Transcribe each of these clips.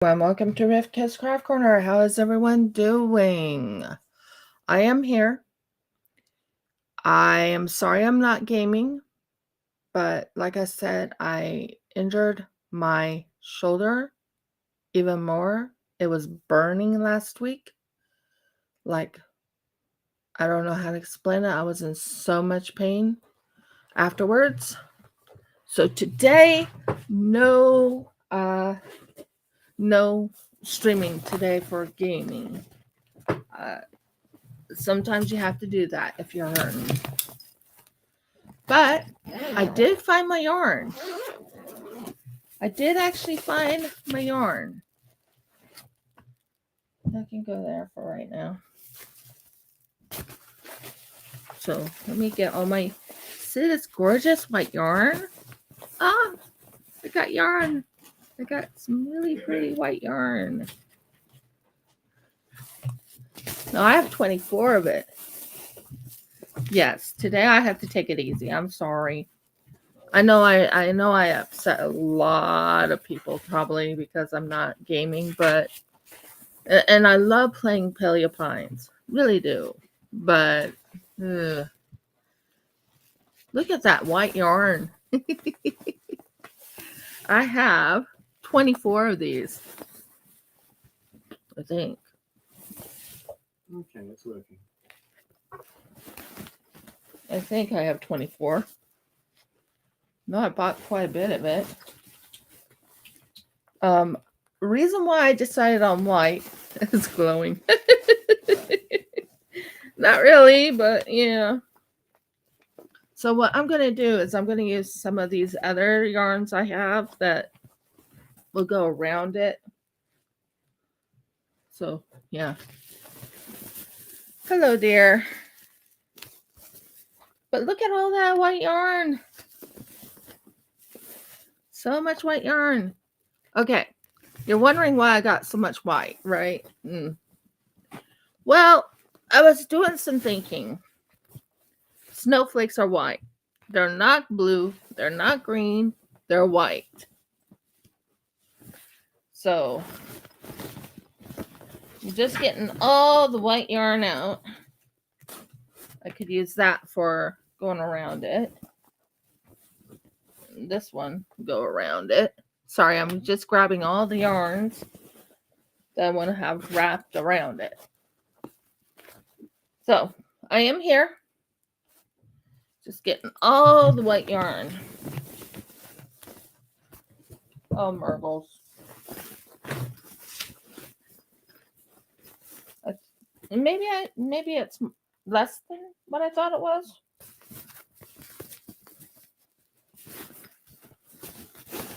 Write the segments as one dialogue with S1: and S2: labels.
S1: Welcome to Rivka's Craft Corner. How is everyone doing? I am here. I am sorry I'm not gaming, but like I said, I injured my shoulder even more. It was burning last week. Like, I don't know how to explain it. I was in so much pain afterwards. So today, no streaming today for gaming. Sometimes you have to do that if you're hurting. But I did find my yarn. I did actually find my yarn. I can go there for right now. So let me get all my... See this gorgeous white yarn? Ah, I got yarn. I got some really pretty white yarn. Now I have 24 of it. Yes, today I have to take it easy. I'm sorry. I know I upset a lot of people probably because I'm not gaming, but and I love playing Paleo Pines. Really do. But look at that white yarn. I have 24 of these. I think.
S2: Okay, it's working.
S1: I think I have 24. No, I bought quite a bit of it. Reason why I decided on white is glowing. Not really, but yeah. So what I'm going to do is I'm going to use some of these other yarns I have that will go around it. So, yeah. Hello, dear. But look at all that white yarn. So much white yarn. Okay. You're wondering why I got so much white, right? Well, I was doing some thinking. Snowflakes are white. They're not blue. They're not green. They're white. So, I'm just getting all the white yarn out. I could use that for going around it. This one, go around it. Sorry, I'm just grabbing all the yarns that I want to have wrapped around it. So, I am here. Just getting all the white yarn. Oh, Murgles. Maybe it's less than what I thought it was.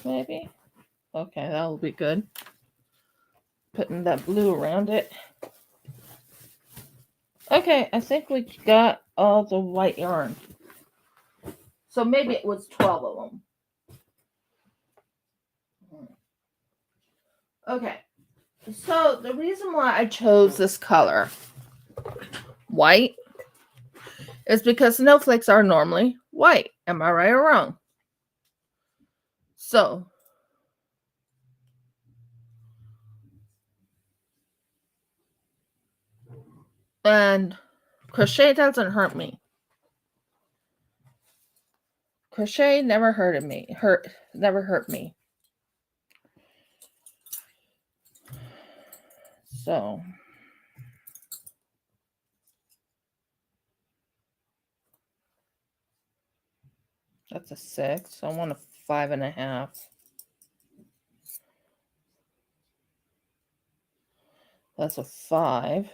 S1: Maybe. Okay, that will be good. Putting that blue around it. Okay, I think we got all the white yarn. So maybe it was 12 of them. Okay. So the reason why I chose this color, white, is because snowflakes are normally white. Am I right or wrong? So, and crochet doesn't hurt me. Crochet never hurted me. Never hurt me. So, that's a 6. I want a 5.5. That's a 5.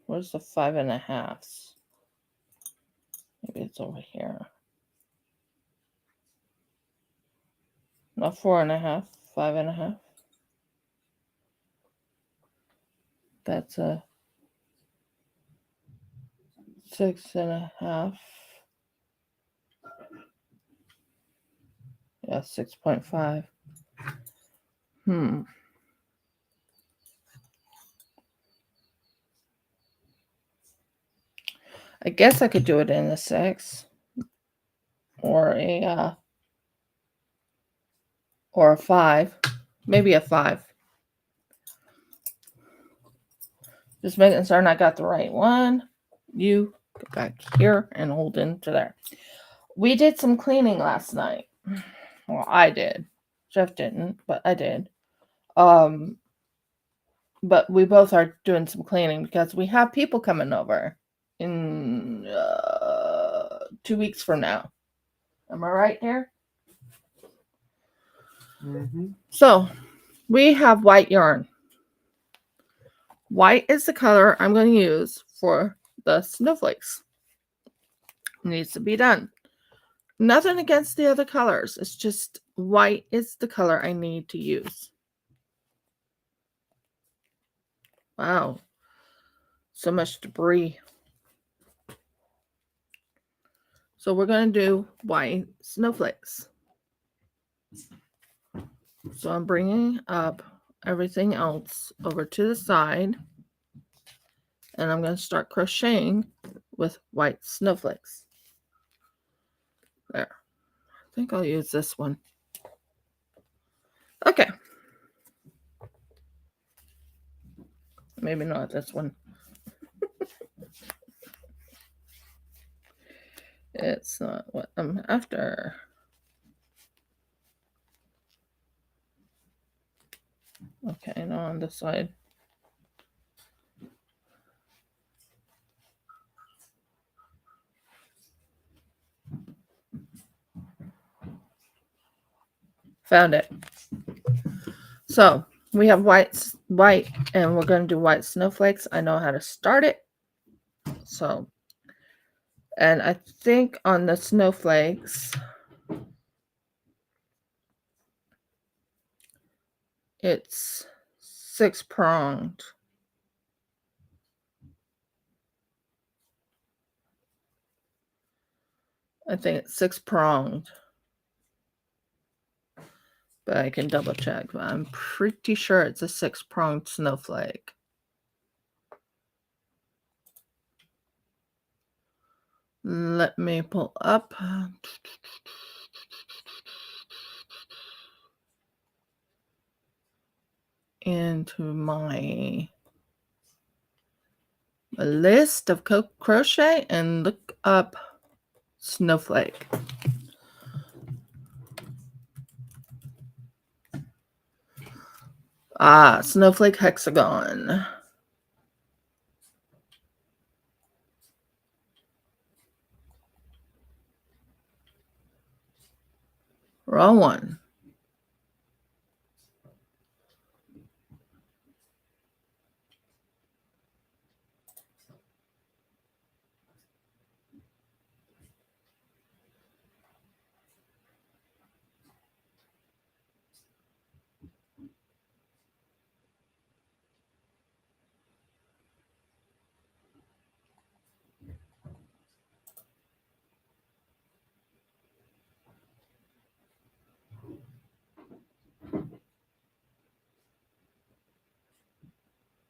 S1: Where's the 5.5? Maybe it's over here. Not 4.5, 5.5. That's a 6.5. Yeah, 6.5. I guess I could do it in a 6 or a 5. Maybe a 5. Just making certain I got the right one. You go back here and hold into there. We did some cleaning last night. Well, I did. Jeff didn't, but I did. But we both are doing some cleaning because we have people coming over in 2 weeks from now. Am I right there?
S2: Mm-hmm.
S1: So we have white yarn. White is the color I'm going to use for the snowflakes. It needs to be done. Nothing against the other colors. It's just white is the color I need to use. Wow. So much debris. So we're going to do white snowflakes. So I'm bringing up everything else over to the side. And I'm going to start crocheting with white snowflakes. There. I think I'll use this one. Okay. Maybe not this one. It's not what I'm after. Okay, now on this side. Found it. So we have white, and we're going to do white snowflakes. I know how to start it. So, and I think on the snowflakes, it's 6-pronged. I think it's 6-pronged. But I can double check. But I'm pretty sure it's a 6-pronged snowflake. Let me pull up. Into my list of crochet and look up snowflake. Snowflake hexagon. Wrong one.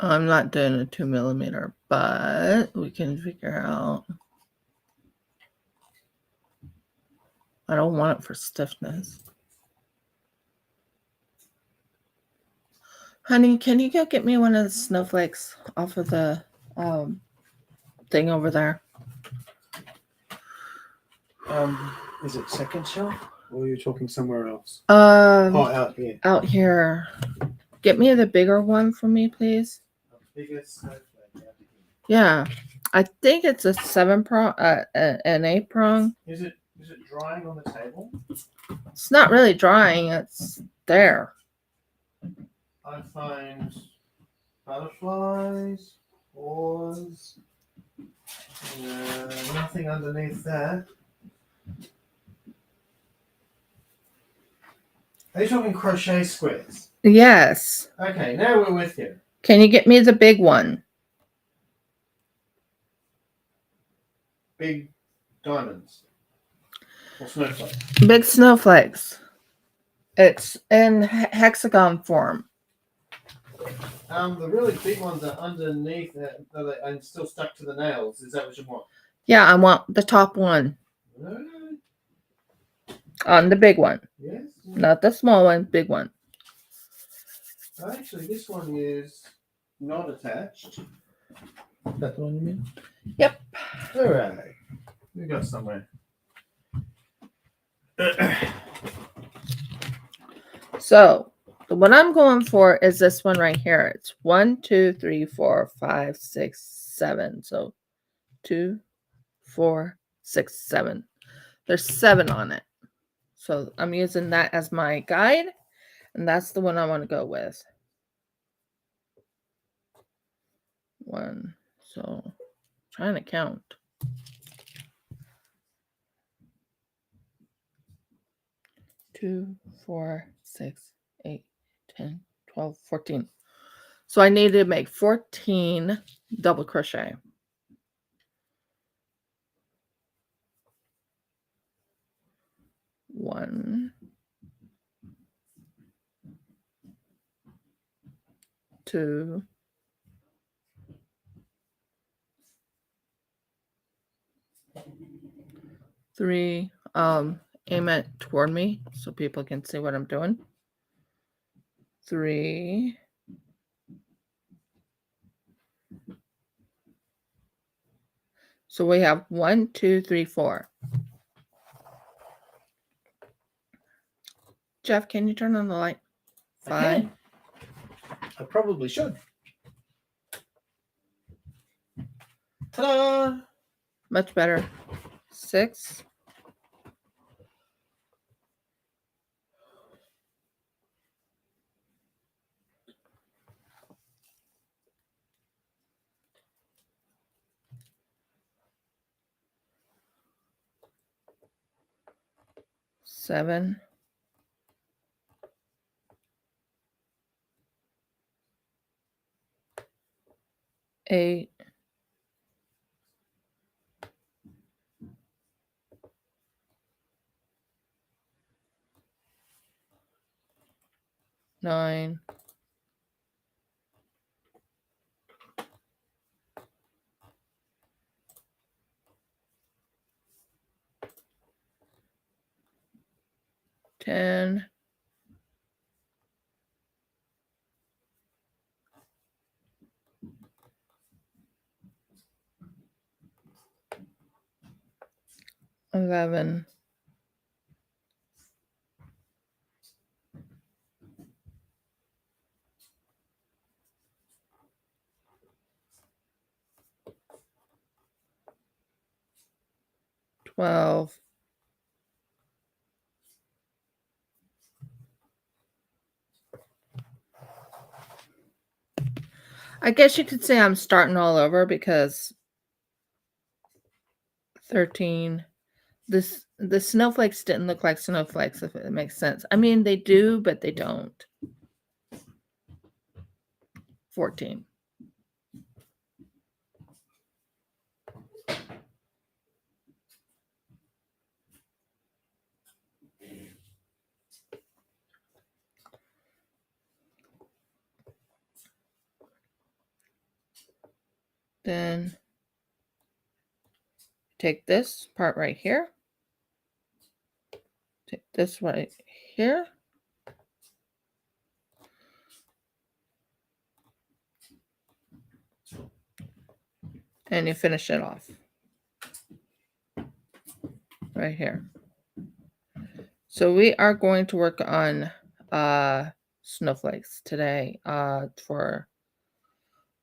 S1: I'm not doing a 2mm, but we can figure out. I don't want it for stiffness. Honey, can you go get me one of the snowflakes off of the thing over there?
S2: Is it second shelf, or are you talking somewhere else?
S1: Out
S2: here.
S1: Out here. Get me the bigger one for me, please.
S2: Biggest snowflake.
S1: Yeah, I think it's a 7-prong, an 8-prong.
S2: Is it drying on the table?
S1: It's not really drying. It's there.
S2: I find butterflies, oars, nothing underneath that. Are you talking crochet squares?
S1: Yes.
S2: Okay, now we're with you.
S1: Can you get me the big one?
S2: Big diamonds. Or snowflakes?
S1: Big snowflakes. It's in hexagon form.
S2: The really big ones are underneath it and still stuck to the nails. Is that what you want?
S1: Yeah, I want the top one.
S2: No.
S1: On the big one.
S2: Yes.
S1: Not the small one, big one.
S2: Actually, this one is not attached. That the one you mean?
S1: Yep.
S2: All right. We got somewhere.
S1: So what I'm going for is this one right here. It's 1, 2, 3, 4, 5, 6, 7. So 2, 4, 6, 7. There's 7 on it. So I'm using that as my guide, and that's the one I want to go with. 1. So trying to count. 2, 4, 6, 8, 10, 12, 14. So I need to make 14 double crochet. 1, 2, 3. Aim it toward me so people can see what I'm doing. 3. So we have 1, 2, 3, 4. Jeff, can you turn on the light? 5.
S2: I probably should. Ta-da!
S1: Much better. 6. 7. 8. 9. 10. 11. 12. I guess you could say I'm starting all over because 13. The snowflakes didn't look like snowflakes, if it makes sense. I mean, they do, but they don't. 14. Then take this part right here. Take this right here. And you finish it off. Right here. So we are going to work on snowflakes today. I'm going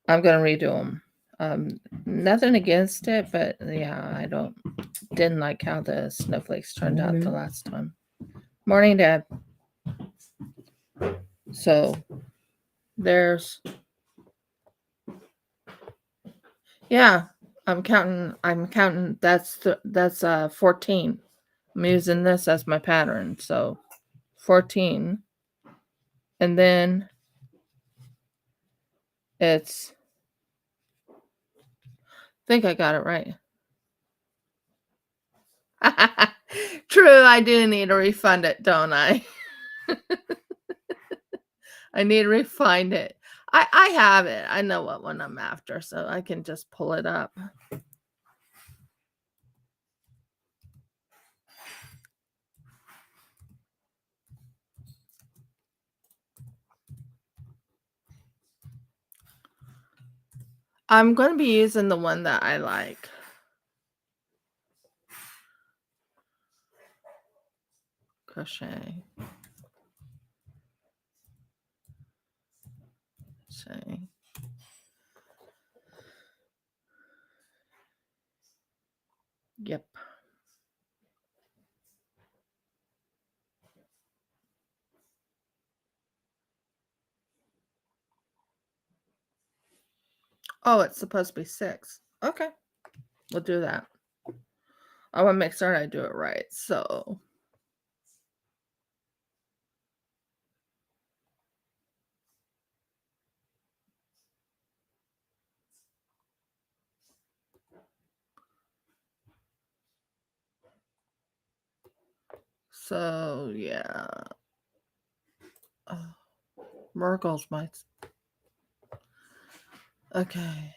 S1: to redo them. Nothing against it, but yeah, didn't like how the snowflakes turned out the last time. Morning, Dad. So there's, yeah, I'm counting. That's 14. I'm using this as my pattern. So 14. And then it's, I think I got it right. True, I do need to refund it, don't I? I need to refine it. I have it. I know what one I'm after, so I can just pull it up. I'm going to be using the one that I like. Crochet. Crochet. Yep. Oh, it's supposed to be 6. Okay. We'll do that. I want to make sure I do it right. So yeah. Mergles might. Okay.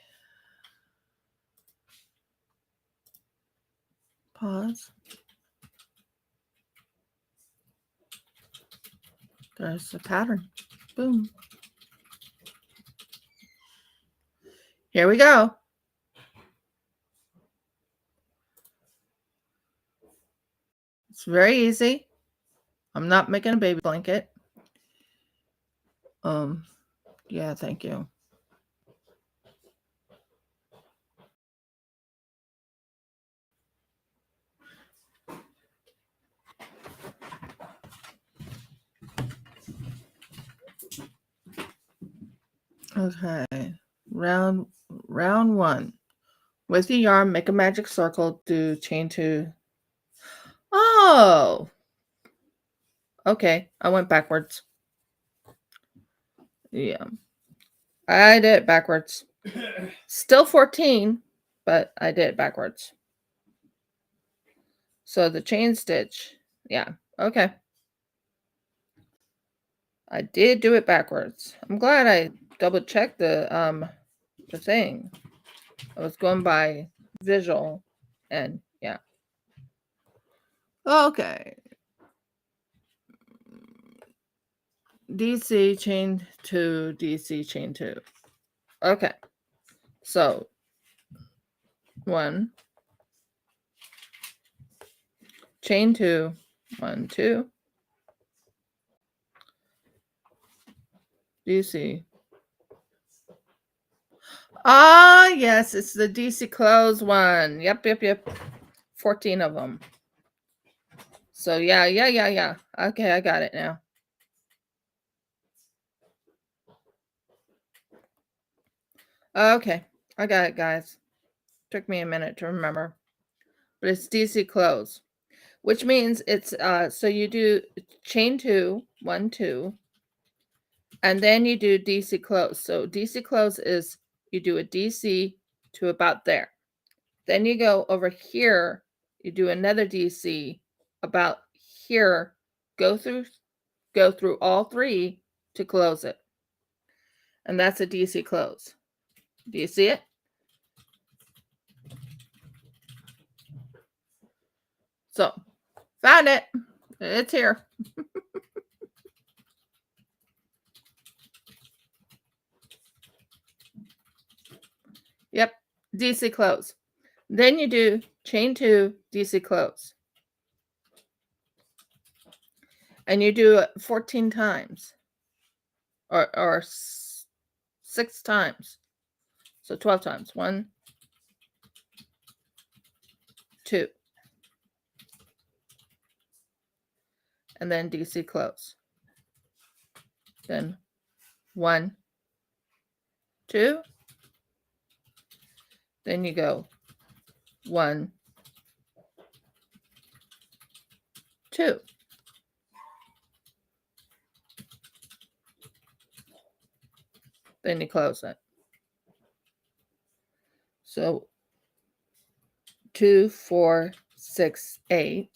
S1: Pause. There's the pattern. Boom. Here we go. It's very easy. I'm not making a baby blanket. Yeah, thank you. Okay. Round 1. With your yarn, make a magic circle, do chain 2. Oh! Okay, I went backwards. Yeah. I did it backwards. Still 14, but I did it backwards. So the chain stitch. Yeah, okay. I did do it backwards. I'm glad I double checked the thing. I was going by visual and yeah. Okay. DC chain 2, DC chain 2. Okay. So 1 chain 2, 1, 2 DC. Ah, yes, it's the DC close one. Yep. 14 of them. So yeah. Okay, I got it now. Okay, I got it, guys. Took me a minute to remember. But it's DC close, which means it's so you do chain 2, 1, 2, and then you do DC close. So DC close is you do a DC to about there. Then you go over here, you do another DC about here, go through all 3 to close it. And that's a DC close. Do you see it? So, found it. It's here. Yep, DC close. Then you do chain 2, DC close. And you do it 14 times. Or 6 times. So 12 times. 1, 2. And then DC close. Then 1, 2. Then you go 1, 2. Then you close it. So 2, 4, 6, 8.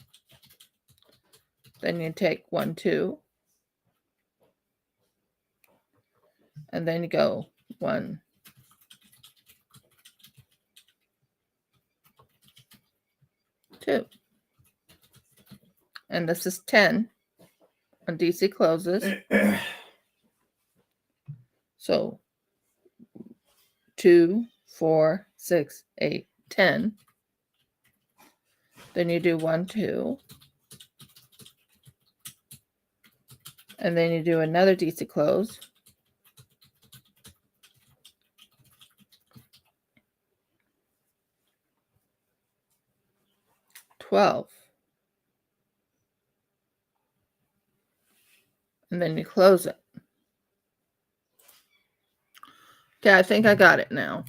S1: Then you take 1, 2. And then you go 1, 2. And this is 10 on DC closes. So 2, 4, 6, 8, 10. Then you do 1, 2. And then you do another DC close. 12. And then you close it. Okay, I think I got it now.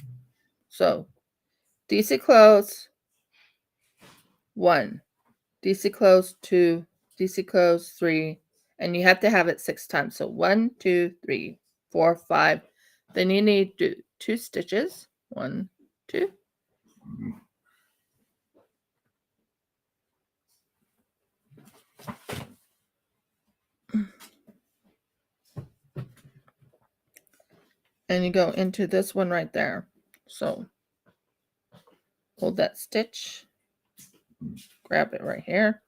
S1: So, DC close, 1. DC close, 2. DC close, 3. And you have to have it 6 times. So 1, 2, 3, 4, 5. Then you need to do 2 stitches. 1, 2. And you go into this one right there. So hold that stitch, grab it right here.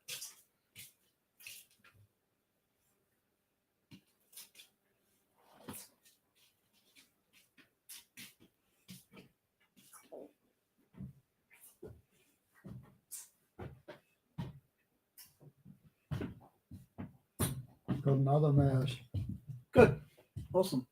S3: Got another mess.
S2: Good. Awesome.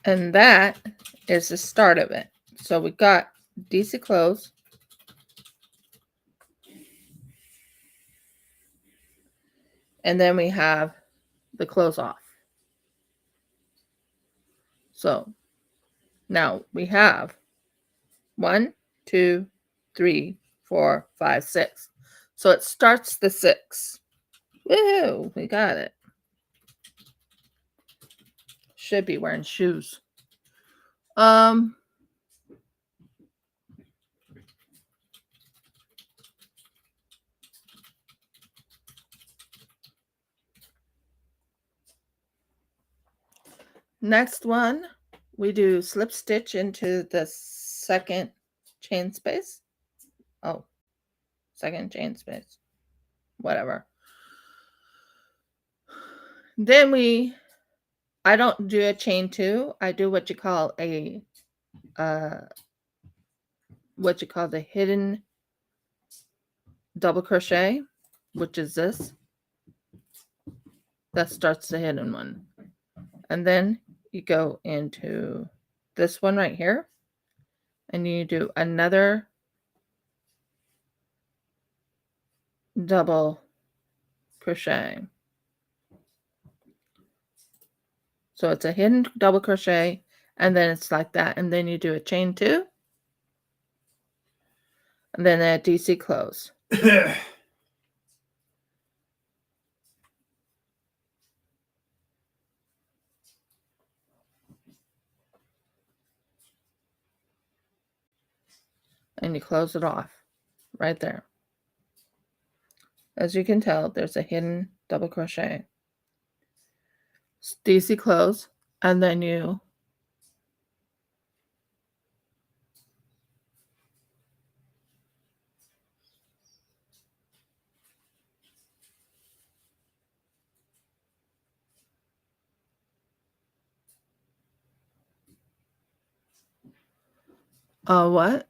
S1: And that is the start of it. So we got DC close. And then we have the close off. So now we have 1, 2, 3, 4, 5, 6. So it starts the 6. Woohoo! We got it. Should be wearing shoes. Next one, we do slip stitch into the second chain space. Oh, second chain space. Whatever. Then I don't do a chain 2. I do what you call the hidden double crochet, which is this. That starts the hidden one. And then you go into this one right here, and you do another double crochet. So it's a hidden double crochet, and then it's like that, and then you do a chain 2, and then a DC close. And you close it off right there. As you can tell, there's a hidden double crochet. DC close, and then you what?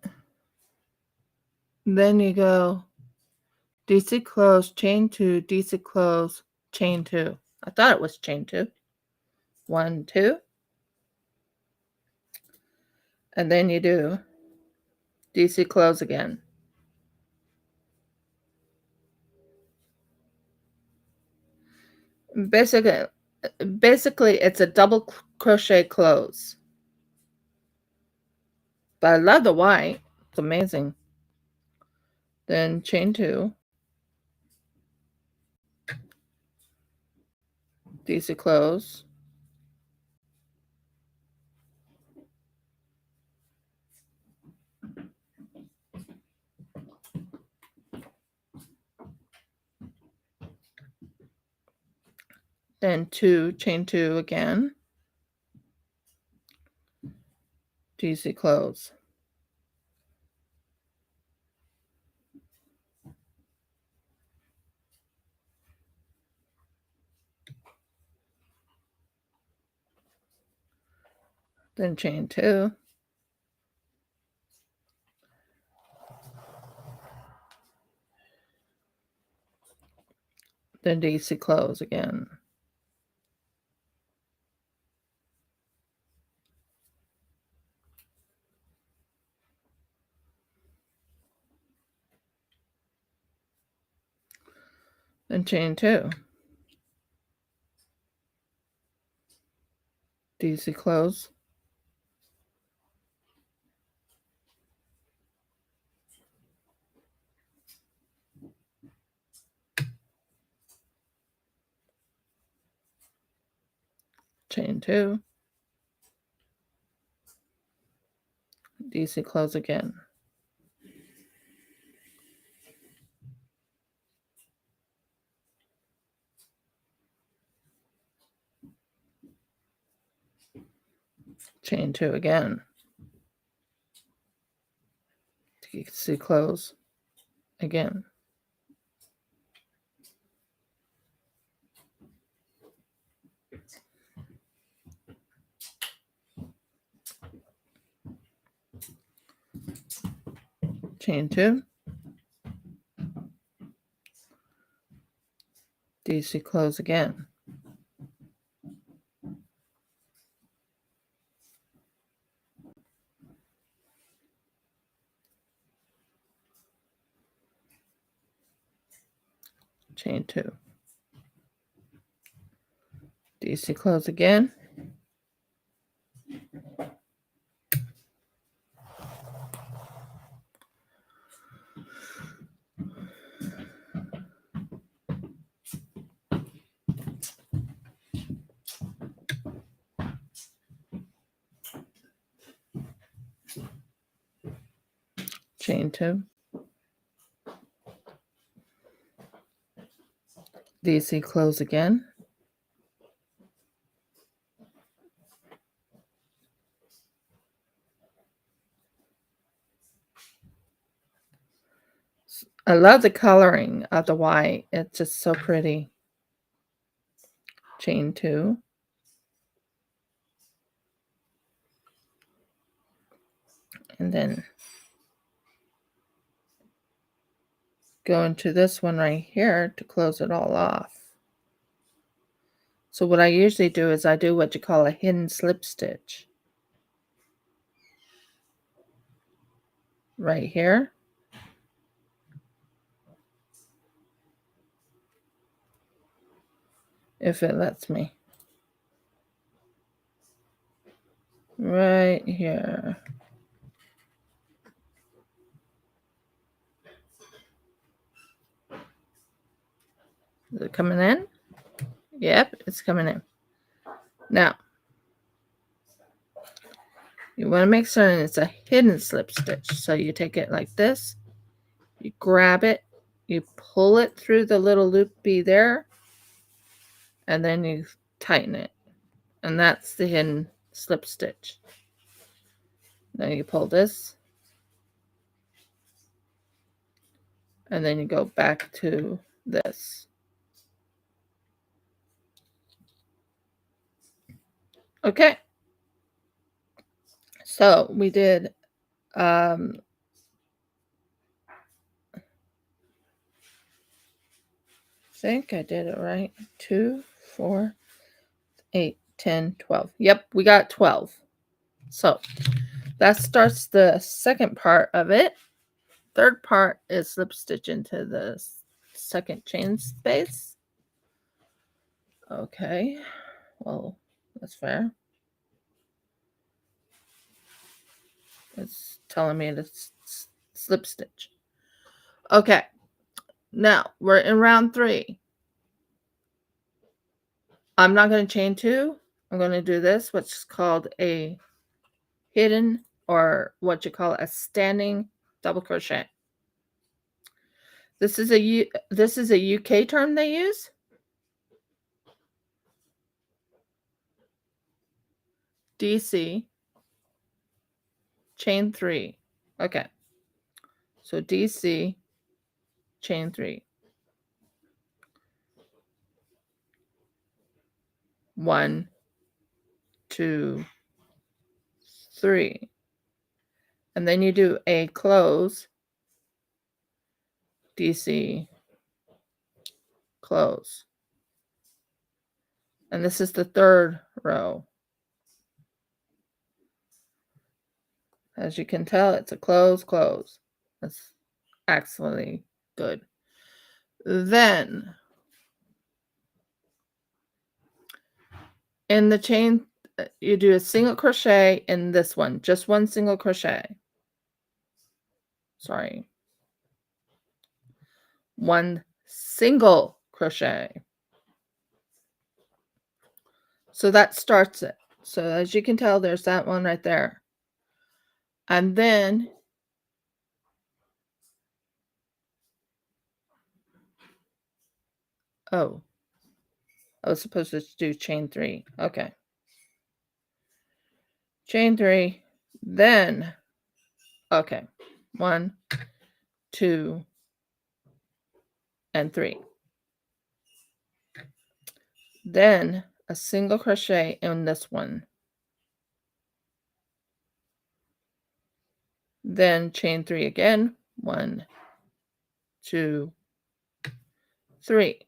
S1: Then you go DC close, chain 2, DC close, chain 2. I thought it was chain 2. 1, 2. And then you do DC close again. Basically it's a double crochet close. But I love the white. It's amazing. Then chain 2. DC close. Then 2, chain 2 again. DC close. Then chain 2. Then DC close again. Then chain 2. DC close. Chain 2. DC close again. Chain 2 again. DC close again. Chain 2. DC close again. Chain 2. DC close again. Chain 2. DC close again. I love the coloring of the white. It's just so pretty. Chain 2. And then go into this one right here to close it all off. So what I usually do is I do what you call a hidden slip stitch. Right here. If it lets me. Right here. Is it coming in? Yep, it's coming in. Now, you want to make certain it's a hidden slip stitch. So you take it like this, you grab it, you pull it through the little loopy there, and then you tighten it. And that's the hidden slip stitch. Then you pull this, and then you go back to this. Okay. So we did I think I did it right. 2, 4, 8, 10, 12. Yep, we got 12. So that starts the second part of it. Third part is slip stitch into the second chain space. Okay, well, that's fair. It's telling me to slip stitch. Okay, now we're in round 3. I'm not going to chain 2. I'm going to do this, which is called a hidden, or what you call a standing double crochet. This is a UK term they use. DC chain 3. Okay. So DC, chain 3. 1, 2, 3. And then you do a close, DC, close. And this is the third row. As you can tell, it's a close, close. That's excellently good. Then, in the chain, you do a single crochet in this one, just one single crochet. Sorry. One single crochet. So that starts it. So as you can tell, there's that one right there. And then oh, I was supposed to do chain 3. Okay. Chain 3, then, okay, 1, 2, and 3. Then a single crochet in this one. Then chain 3 again. 1, 2, 3.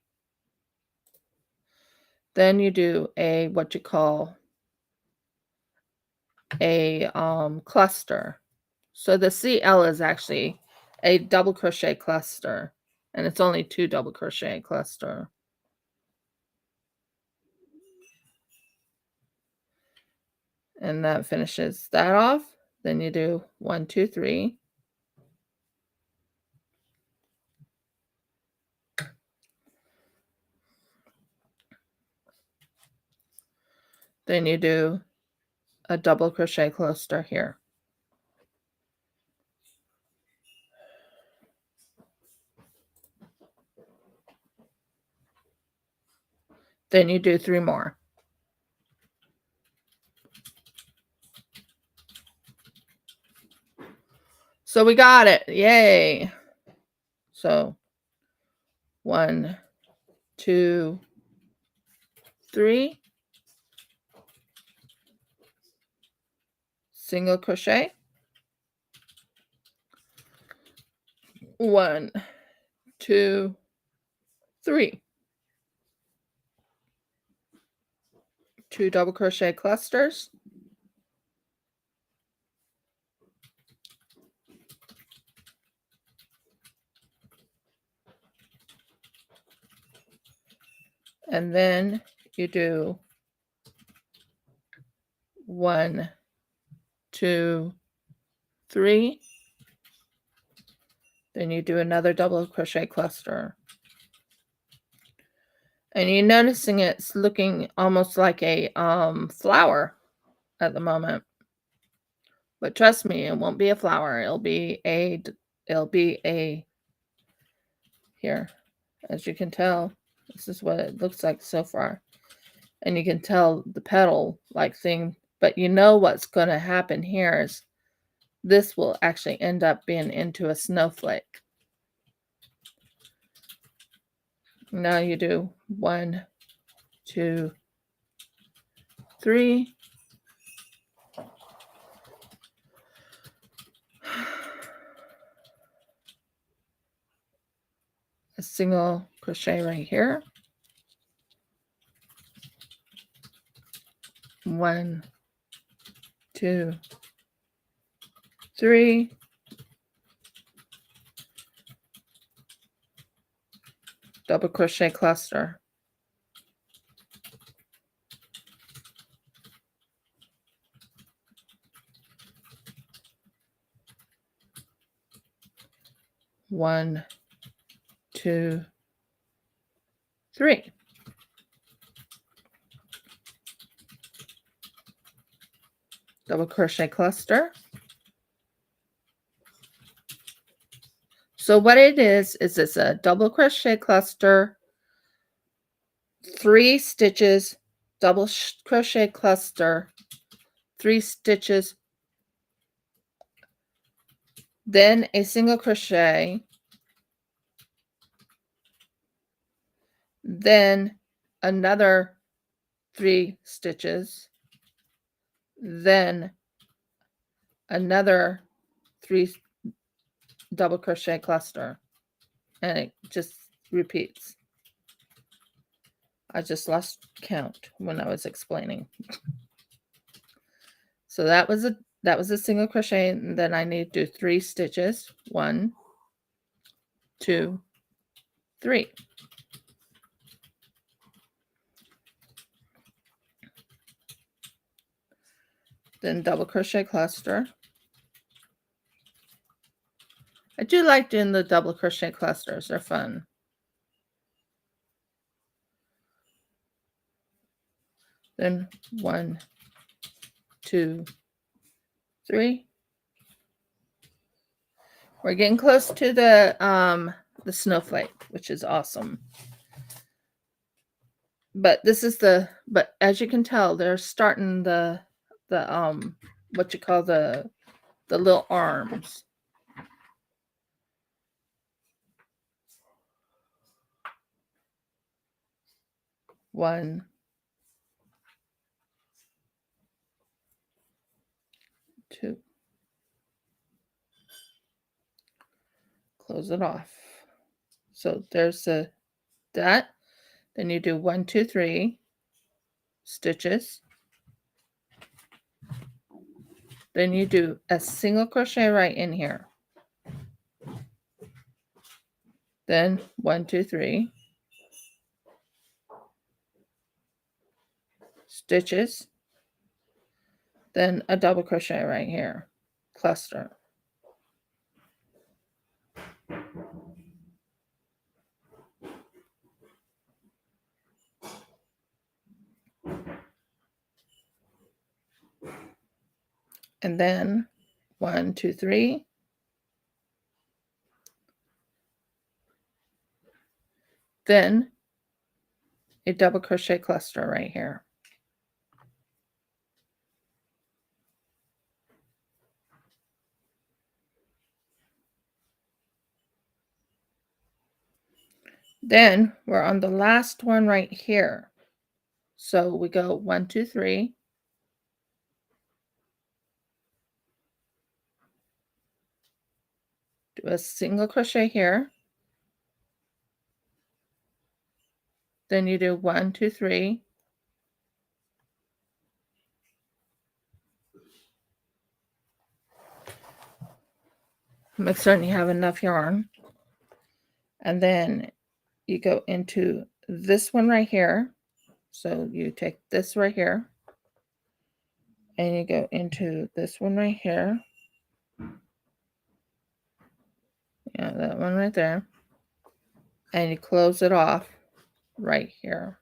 S1: Then you do a what you call a cluster. So the CL is actually a double crochet cluster, and it's only 2 double crochet cluster. And that finishes that off. Then you do 1, 2, 3. Then you do a double crochet cluster here. Then you do 3 more. So we got it. Yay. So 1, 2, 3. Single crochet. 1, 2, 3. 2 double crochet clusters. And then you do 1, 2, 3. Then you do another double crochet cluster. And you're noticing it's looking almost like a flower at the moment. But trust me, it won't be a flower. It'll be a here. As you can tell, this is what it looks like so far. And you can tell the petal like thing, but you know what's going to happen here is this will actually end up being into a snowflake. Now you do 1, 2, 3. A single crochet right here. 1, 2, 3. Double crochet cluster. One, 2, 3. Double crochet cluster. So what it is it's a double crochet cluster, 3 stitches, double crochet cluster, 3 stitches, then a single crochet, then another 3 stitches, then another 3 double crochet cluster, and it just repeats. I just lost count when I was explaining. So that was a single crochet, and then I need to do 3 stitches. 1, 2, 3. Then double crochet cluster. I do like doing the double crochet clusters. They're fun. Then 1, 2, 3. We're getting close to the snowflake, which is awesome. But as you can tell, they're starting the what you call the little arms. One, two. Close it off. So there's that. Then you do 1, 2, 3 stitches. Then you do a single crochet right in here. Then 1, 2, 3 stitches. Then a double crochet right here, cluster. And then 1, 2, 3. Then a double crochet cluster right here. Then we're on the last one right here. So we go 1, 2, 3. Do a single crochet here. Then you do 1, 2, 3. Make certain you have enough yarn. And then you go into this one right here. So you take this right here. And you go into this one right here. Yeah, that one right there. And you close it off right here.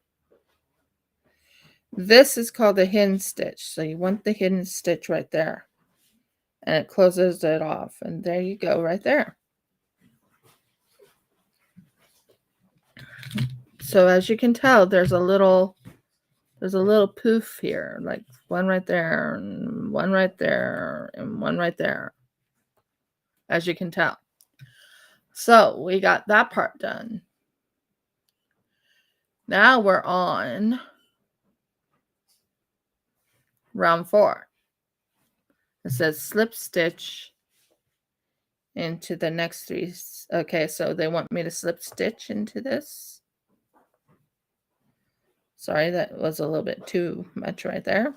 S1: This is called the hidden stitch. So you want the hidden stitch right there. And it closes it off. And there you go right there. So as you can tell, there's a little poof here, like one right there, and one right there, and one right there, as you can tell. So we got that part done. Now we're on round 4. It says slip stitch into the next 3. Okay, so they want me to slip stitch into this. Sorry, that was a little bit too much right there.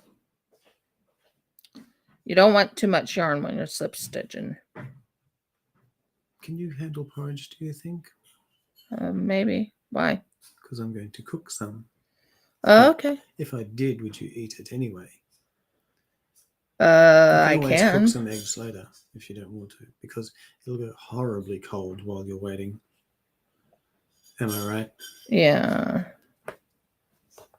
S1: You don't want too much yarn when you're slip stitching.
S3: Can you handle porridge, do you think?
S1: Maybe. Why?
S3: Because I'm going to cook some.
S1: Oh, okay.
S3: If I did, would you eat it anyway?
S1: I
S3: always
S1: can.
S3: cook some eggs later if you don't want to, because it'll go horribly cold while you're waiting. Am I right?
S1: Yeah.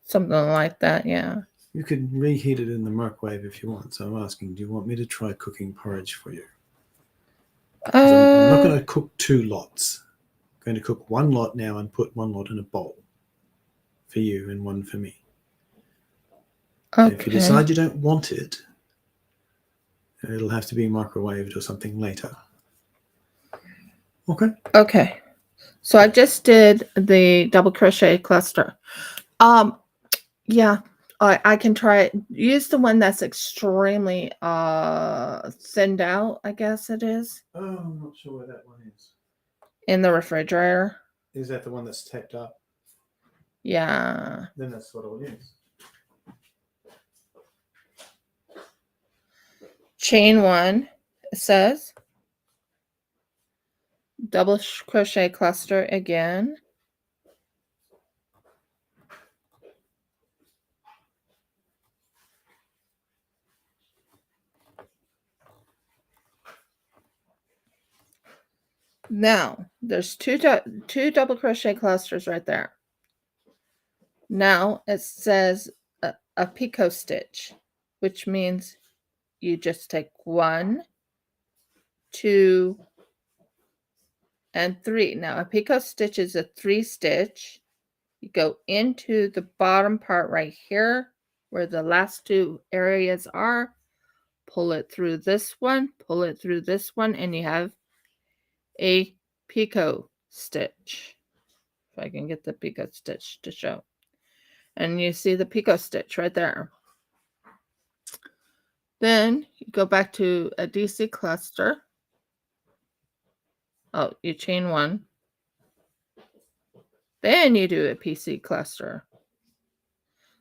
S1: Something like that, yeah.
S3: You could reheat it in the microwave if you want. So I'm asking, do you want me to try cooking porridge for you? I'm not going to cook 2 lots. I'm going to cook 1 lot now and put 1 lot in a bowl for you and 1 for me.
S1: Okay.
S3: If you decide you don't want it, it'll have to be microwaved or something later. Okay.
S1: Okay. So I just did the double crochet cluster. Yeah, I can try it. Use the one that's extremely thinned out, I guess it is,
S3: Oh, I'm not sure where that one is.
S1: in the refrigerator.
S3: Is that the one that's tacked up?
S1: Yeah.
S3: Then that's what I'll use.
S1: Chain 1, it says. Double crochet cluster again. Now, there's two double crochet clusters right there. Now it says a picot stitch, which means you just take 1, 2, and 3. Now a picot stitch is a 3 stitch. You go into the bottom part right here where the last 2 areas are, pull it through this one, pull it through this one, and you have a picot stitch. If I can get the picot stitch to show. And you see the picot stitch right there. Then you go back to a DC cluster. Oh, you chain 1. Then you do a PC cluster.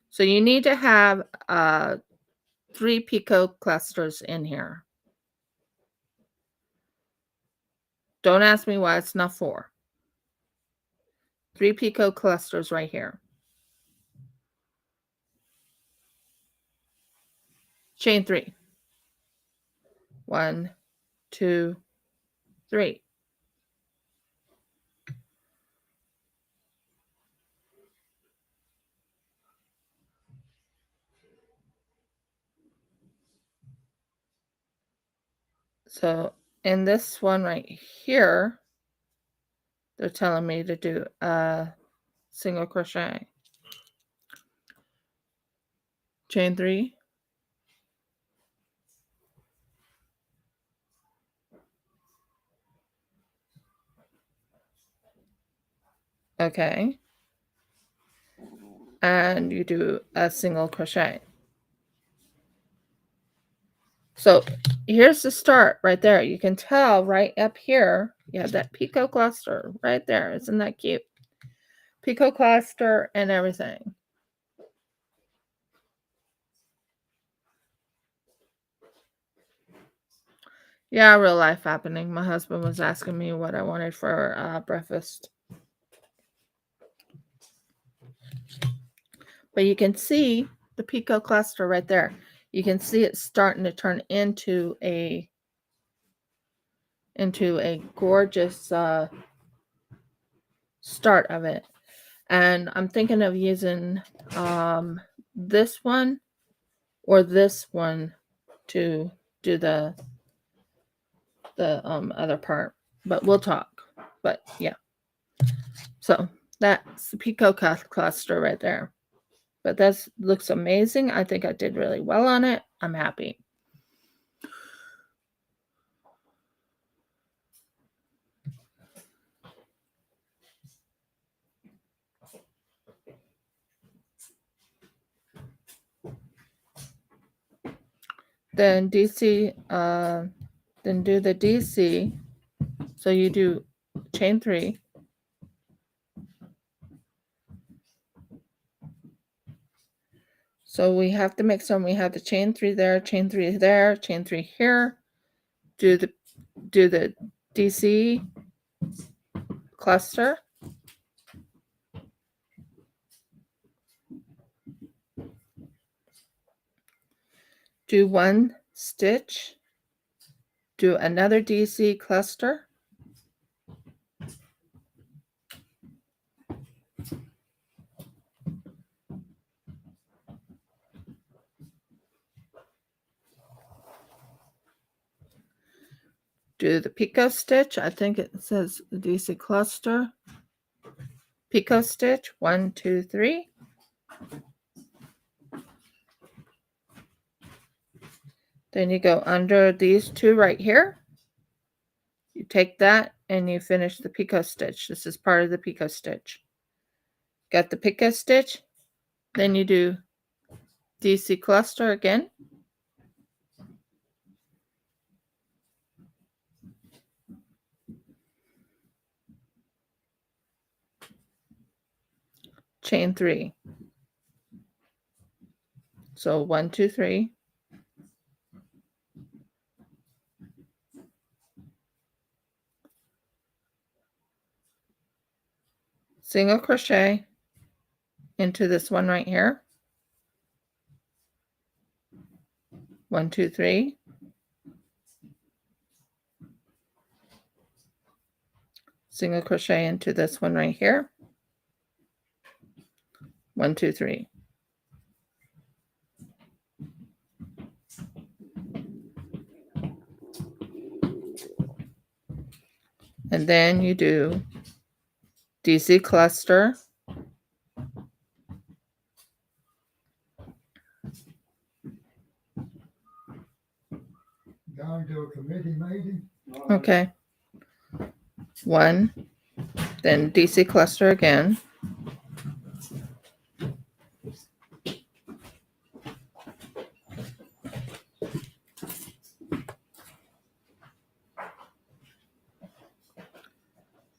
S1: So you need to have 3 picot clusters in here. Don't ask me why it's not 4. 3 picot clusters right here. Chain 3. 1, 2, 3. So in this one right here, they're telling me to do a single crochet. Chain 3. Okay. And you do a single crochet. So here's the start right there. You can tell right up here, you have that picot cluster right there. Isn't that cute? Picot cluster and everything. Yeah, real life happening. My husband was asking me what I wanted for breakfast. But you can see the picot cluster right there. You can see it starting to turn into a gorgeous start of it. And I'm thinking of using this one or this one to do the other part, but we'll talk. But yeah, so that's the picot cluster right there. But that looks amazing. I think I did really well on it. I'm happy. Then DC, then do the DC. So you do chain 3. So we have to make some. We have the chain 3 there, chain 3 there, chain 3 here. Do the DC cluster. Do 1 stitch. Do another DC cluster. Do the picot stitch. I think it says the DC cluster. Picot stitch. 1, 2, 3. Then you go under these 2 right here. You take that and you finish the picot stitch. This is part of the picot stitch. Got the picot stitch, then you do DC cluster again. Chain 3. So 1, 2, 3. Single crochet into this one right here. 1, 2, 3. Single crochet into this one right here. 1, 2, 3. And then you do DC cluster.
S4: Going to a committee meeting?
S1: Okay. 1, then DC cluster again.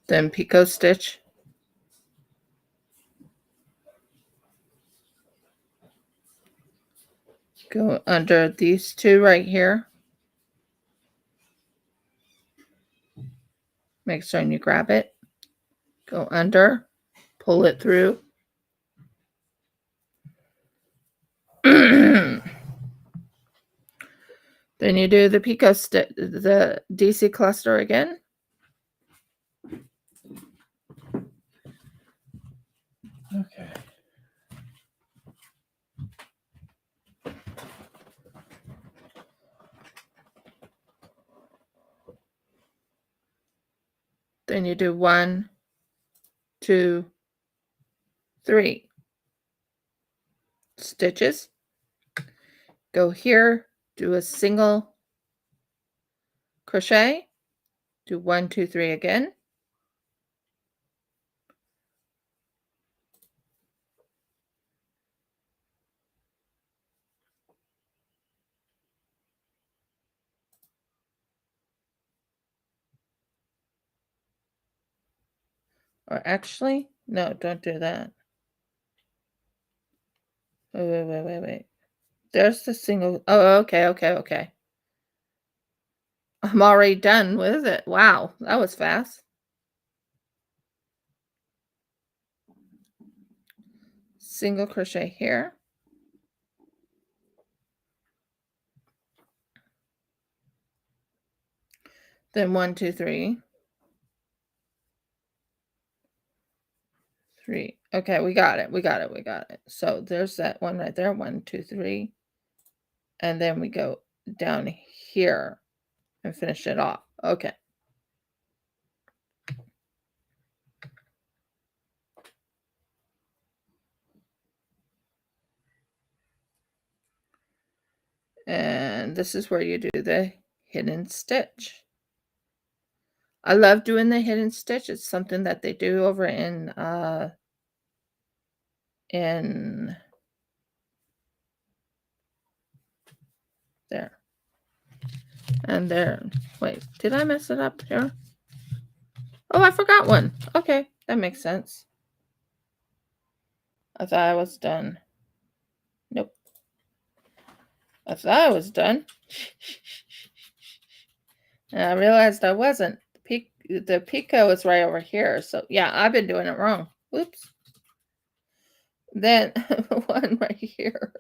S1: Then picot stitch. Go under these two right here. Make sure you grab it. Go under, pull it through. Then you do the picot stitch, the DC cluster again.
S2: Okay.
S1: Then you do 1, 2, 3 stitches. Go here, do a single crochet, do 1, 2, 3 again. Or actually, no, don't do that. Wait. There's the single. Oh, okay. I'm already done with it. Wow, that was fast. Single crochet here. Then 1, 2, 3. 3. Okay, we got it. So there's that one right there. 1, 2, 3. And then we go down here and finish it off. Okay. And this is where you do the hidden stitch. I love doing the hidden stitch. It's something that they do over in there. And there. Wait, did I mess it up here? Oh, I forgot one. Okay, that makes sense. I thought I was done. Nope. I thought I was done. And I realized I wasn't. The picot is right over here. So yeah, I've been doing it wrong. Oops. Then one right here.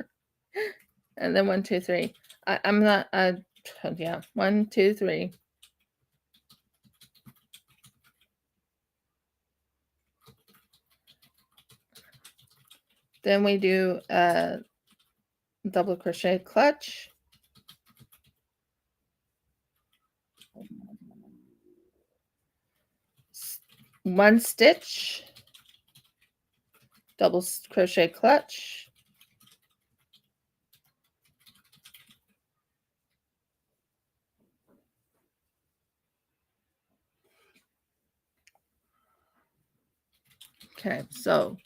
S1: And then 1, 2, 3. I'm not, yeah, 1, 2, 3. Then we do a double crochet clutch. One stitch, double crochet clutch. Okay, so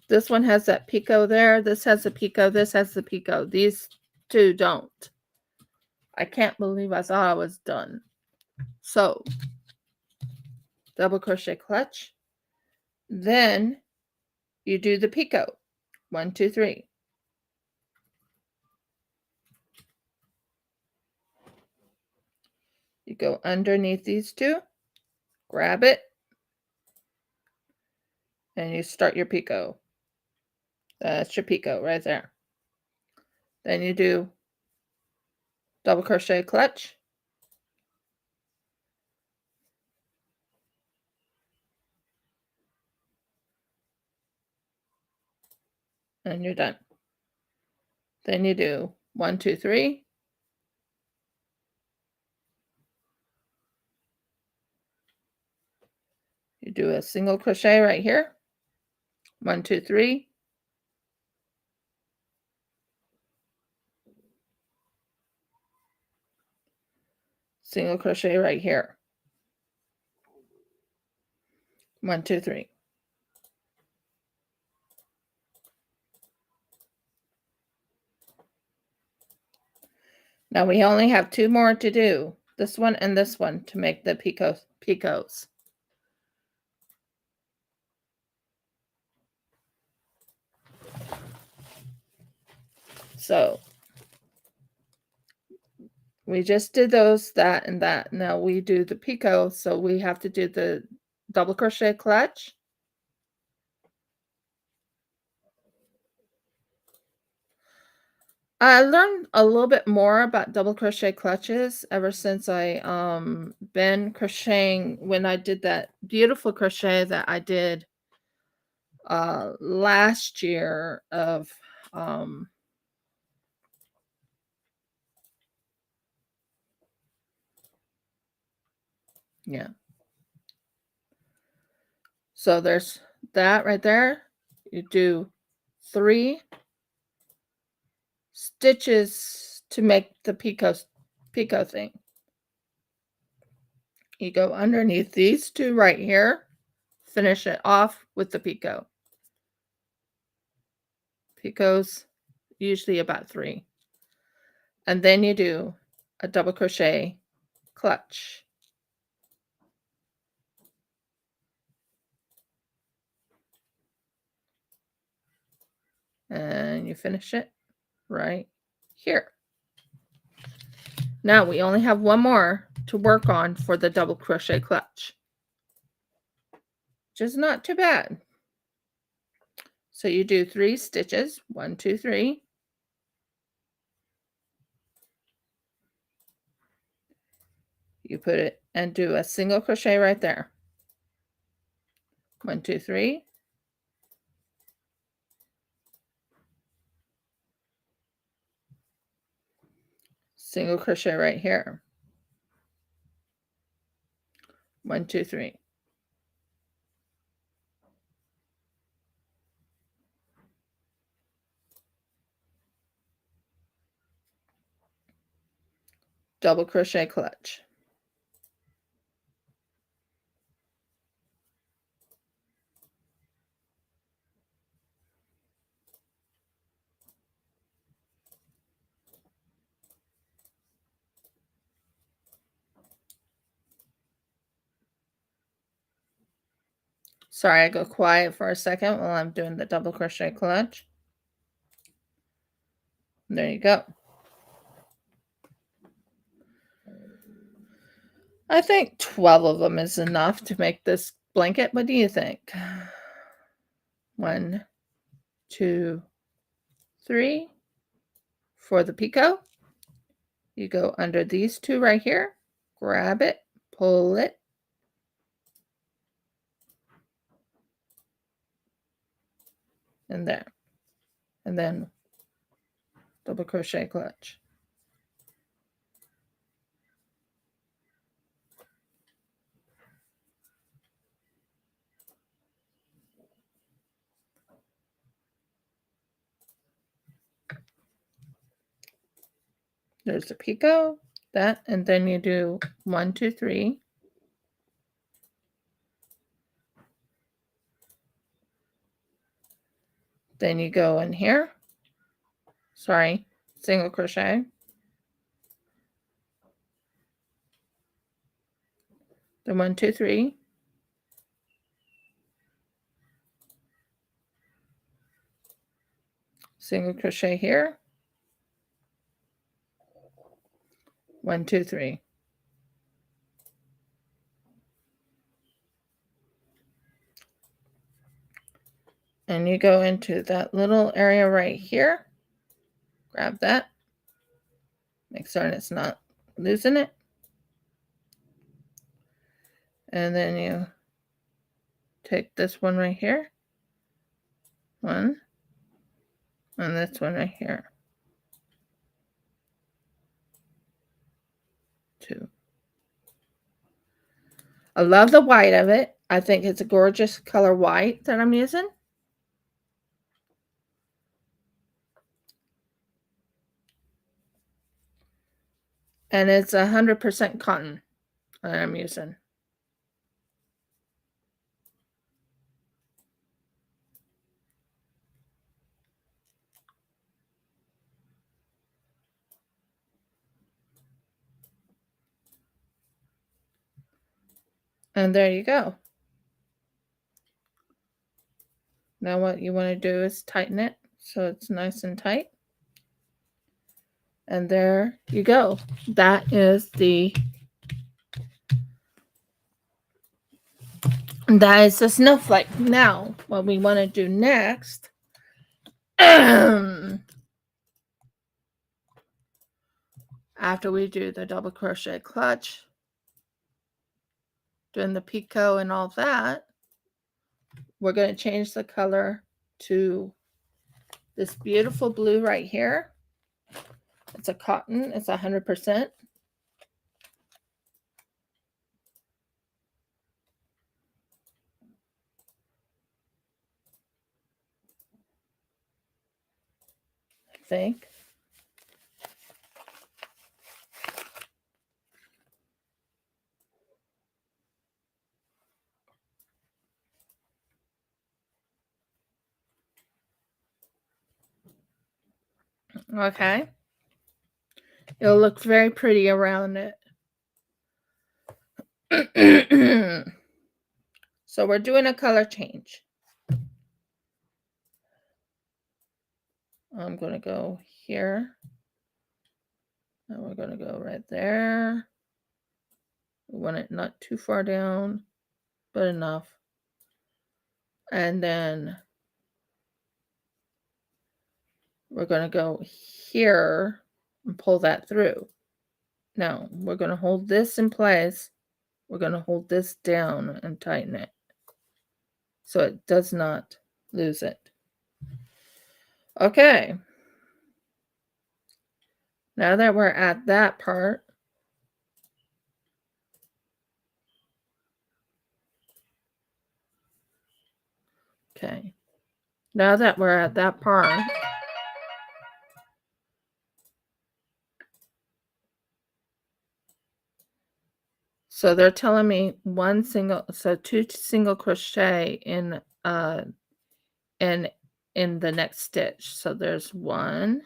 S1: this one has that picot there. This has the picot. This has the picot. These two don't. I can't believe I thought I was done. So double crochet clutch. Then you do the picot. 1, 2, 3. You go underneath these two, grab it, and you start your picot. That's your picot right there. Then you do double crochet clutch. And you're done. Then you do 1, 2, 3. You do a single crochet right here. 1, 2, 3. Single crochet right here. 1, 2, 3. Now we only have 2 more to do. This one and this one to make the picots. So we just did those, that, and that. Now we do the picot, so we have to do the double crochet clutch. I learned a little bit more about double crochet clutches ever since I been crocheting when I did that beautiful crochet that I did last year of yeah. So there's that right there. You do 3 stitches to make the picot thing. You go underneath these 2 right here, finish it off with the picot. Picots usually about 3. And then you do a double crochet clutch. And you finish it right here. Now we only have 1 more to work on for the double crochet clutch, which is not too bad. So you do 3 stitches, 1, 2, 3. You put it and do a single crochet right there. 1, 2, 3. Single crochet right here. 1, 2, 3. Double crochet clutch. Sorry, I go quiet for a second while I'm doing the double crochet clutch. There you go. I think 12 of them is enough to make this blanket. What do you think? 1, 2, 3. For the picot, you go under these 2 right here, grab it, pull it, and there. And then double crochet clutch. There's the picot, that, and then you do 1, 2, 3. Then you go in here. Sorry, single crochet. Then 1, 2, 3. Single crochet here. 1, 2, 3. And you go into that little area right here. Grab that. Make certain it's not losing it. And then you take this one right here. 1. And this one right here. 2. I love the white of it. I think it's a gorgeous color white that I'm using. And it's 100% cotton that I'm using. And there you go. Now what you want to do is tighten it so it's nice and tight. And there you go. That is the snowflake. Now, what we want to do next after we do the double crochet clutch, doing the picot and all that, we're going to change the color to this beautiful blue right here. It's a cotton. It's 100%. I think. Okay. It'll look very pretty around it. So we're doing a color change. I'm going to go here. And we're going to go right there. We want it not too far down, but enough. And then we're going to go here and pull that through. Now, we're going to hold this in place. We're going to hold this down and tighten it so it does not lose it. Okay. Now that we're at that part, okay. Now that we're at that part, so they're telling me two single crochet in the next stitch. So there's 1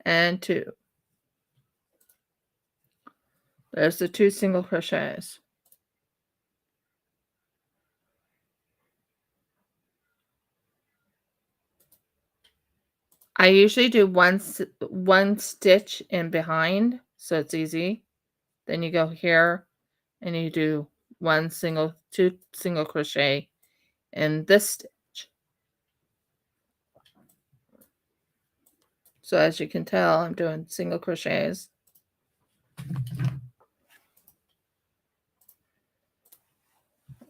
S1: and 2. There's the 2 single crochets. I usually do one stitch in behind, so it's easy. Then you go here and you do 2 single crochet in this stitch. So as you can tell, I'm doing single crochets.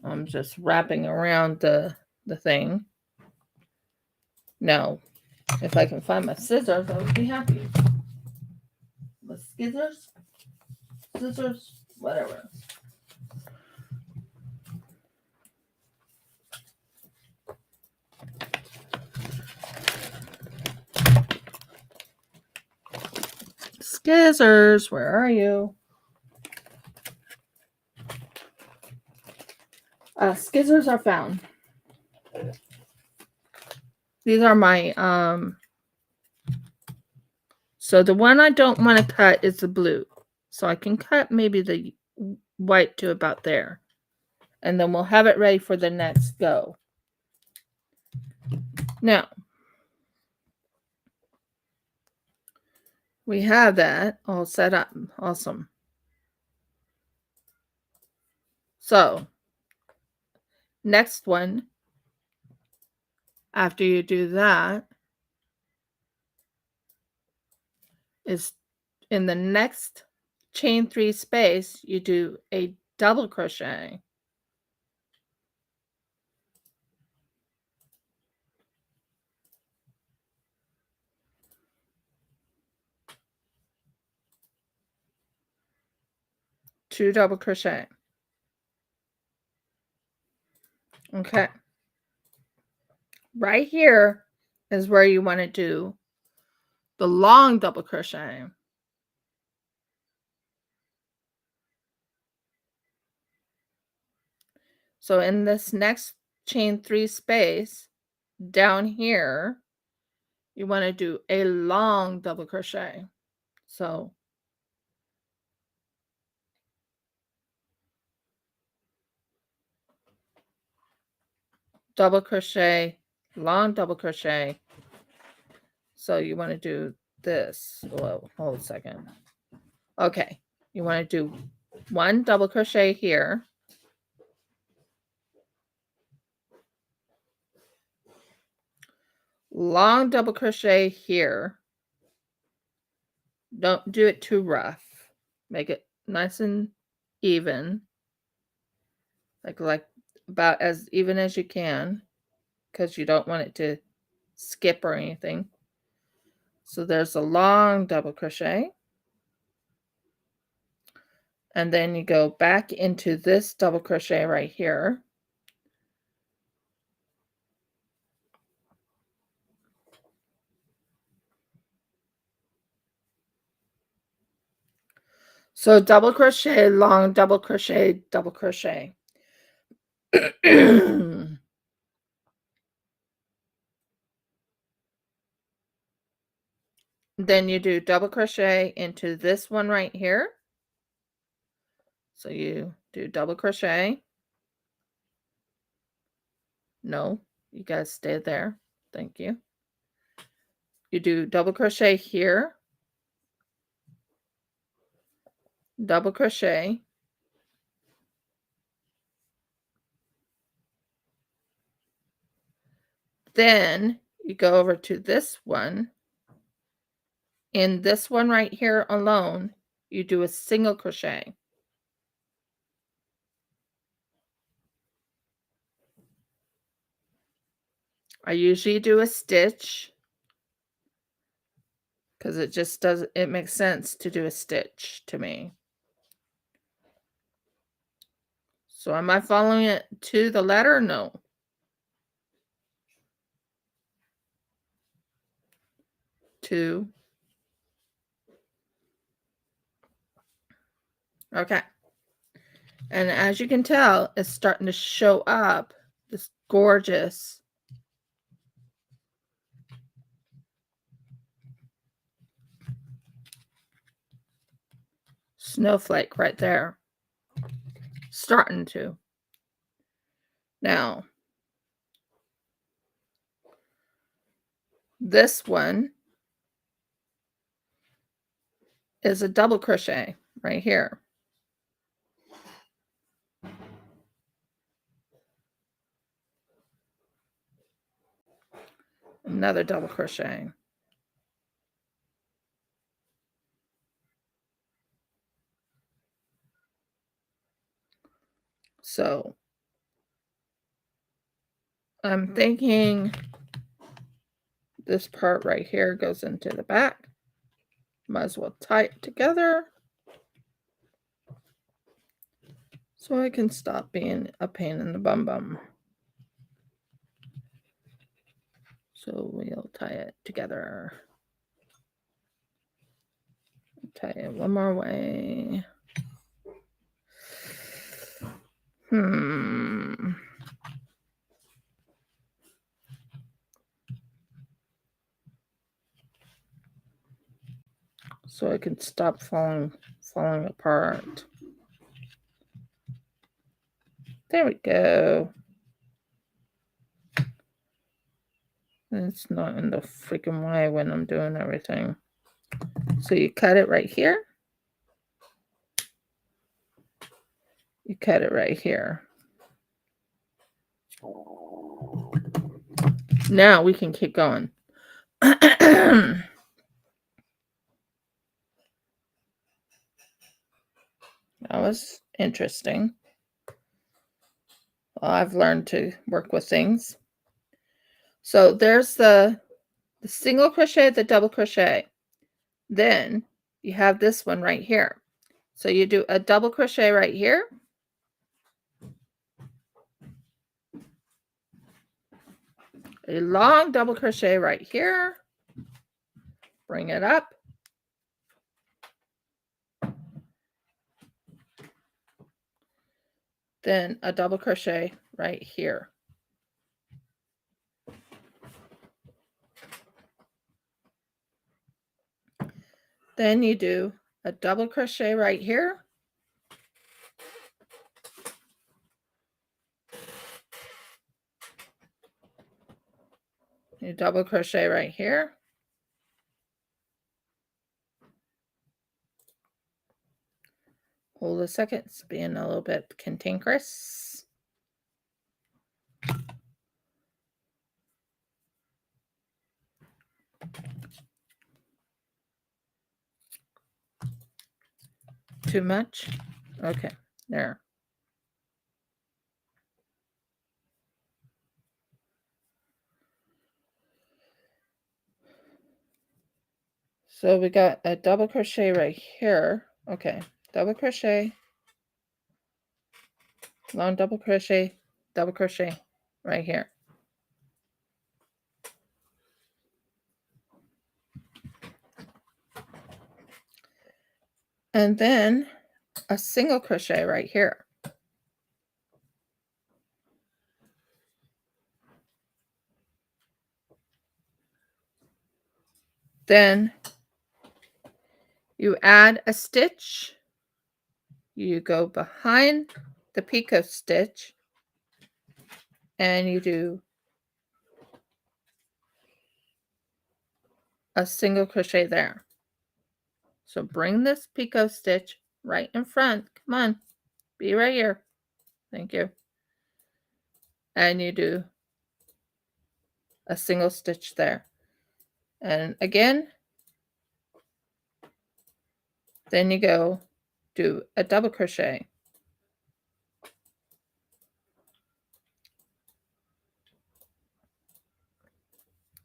S1: I'm just wrapping around the thing. Now, if I can find my scissors, I would be happy. The scissors, whatever. Scissors, where are you? Scissors are found. These are my, so the one I don't want to cut is the blue. So I can cut maybe the white to about there. And then we'll have it ready for the next go. Now, we have that all set up. Awesome. So, next one, after you do that, is in the next chain 3 space, you do a double crochet. Two double crochet. Okay. Right here is where you want to do the long double crochet. So in this next chain 3 space down here, you want to do a long double crochet. So double crochet, long double crochet. So you want to do this. Whoa, hold a second. Okay, you want to do one double crochet here. Long double crochet here. Don't do it too rough. Make it nice and even. Like about as even as you can, because you don't want it to skip or anything. So there's a long double crochet. And then you go back into this double crochet right here. So double crochet, long double crochet, double crochet. Then you do double crochet into this one right here. So you do double crochet. No, you guys stay there. Thank you. You do double crochet here. Double crochet. Then you go over to this one. In this one right here alone, you do a single crochet. I usually do a stitch because it just does, it makes sense to do a stitch to me. So am I following it to the letter? No. Two. Okay. And as you can tell, it's starting to show up this gorgeous snowflake right there. Starting to. Now, this one is a double crochet right here. Another double crochet. So I'm thinking this part right here goes into the back. Might as well tie it together so I can stop being a pain in the bum. So we'll tie it together. Tie it one more way. so it can stop falling apart. There we go. It's not in the freaking way when I'm doing everything. So you cut it right here. You cut it right here. Now we can keep going. That was interesting. Well, I've learned to work with things. So there's the single crochet, the double crochet. Then you have this one right here. So you do a double crochet right here. A long double crochet right here. Bring it up. Then a double crochet right here. Then you do a double crochet right here. You double crochet right here. Hold a second, it's being a little bit cantankerous. Too much? Okay, there. So we got a double crochet right here. Okay, double crochet, long double crochet right here. And then a single crochet right here. Then you add a stitch. You go behind the picot stitch and you do a single crochet there. So bring this picot stitch right in front. Come on, be right here. Thank you. And you do a single stitch there. And again, then you go do a double crochet.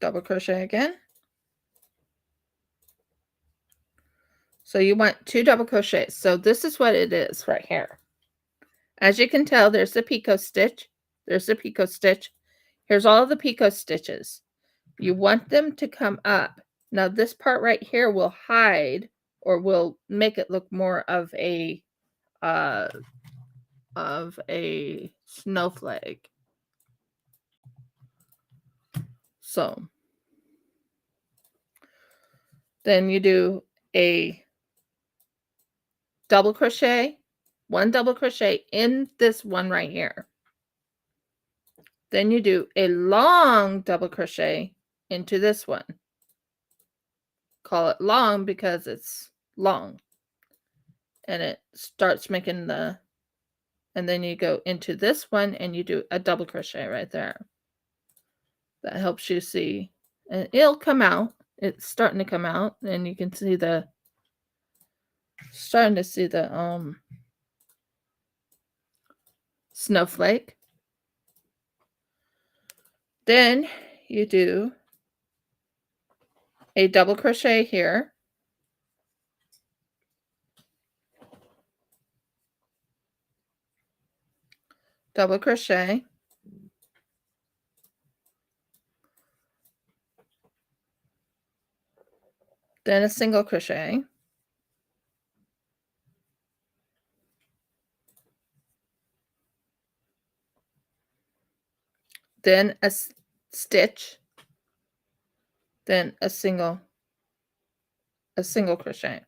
S1: Double crochet again. So you want 2 double crochets. So this is what it is right here. As you can tell, there's the picot stitch. There's the picot stitch. Here's all the picot stitches. You want them to come up. Now this part right here will hide or will make it look more of a snowflake. So then you do a double crochet, 1 double crochet in this one right here. Then you do a long double crochet into this one. Call it long because it's long. And it starts making the, and then you go into this one and you do a double crochet right there. That helps you see, and it'll come out. It's starting to come out, and you can see the, starting to see the snowflake. Then you do a double crochet here. Double crochet. Then a single crochet. Then a stitch. Then a single a single crochet.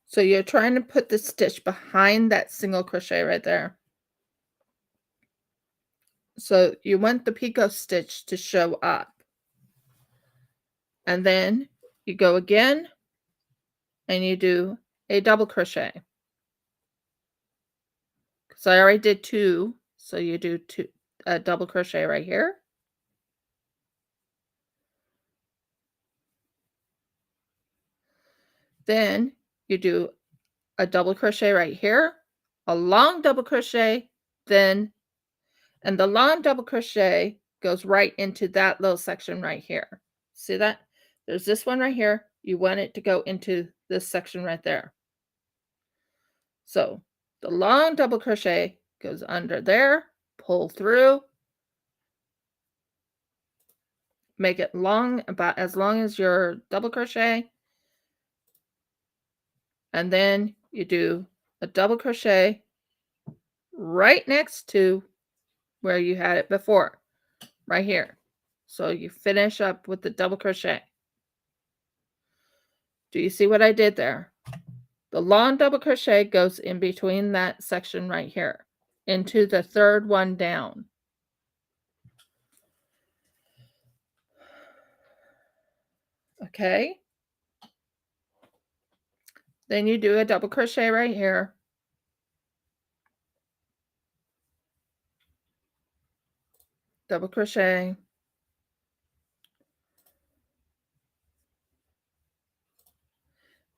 S1: So you're trying to put the stitch behind that single crochet right there. So you want the picot stitch to show up. And then you go again and you do a double crochet. Because I already did 2, so you do a double crochet right here. Then you do a double crochet right here, a long double crochet, then, and the long double crochet goes right into that little section right here. See that? There's this one right here. You want it to go into this section right there. So the long double crochet goes under there, pull through, make it long, about as long as your double crochet, and then you do a double crochet right next to where you had it before, right here. So you finish up with the double crochet. Do you see what I did there? The long double crochet goes in between that section right here into the third one down. Okay. Then you do a double crochet right here. Double crochet.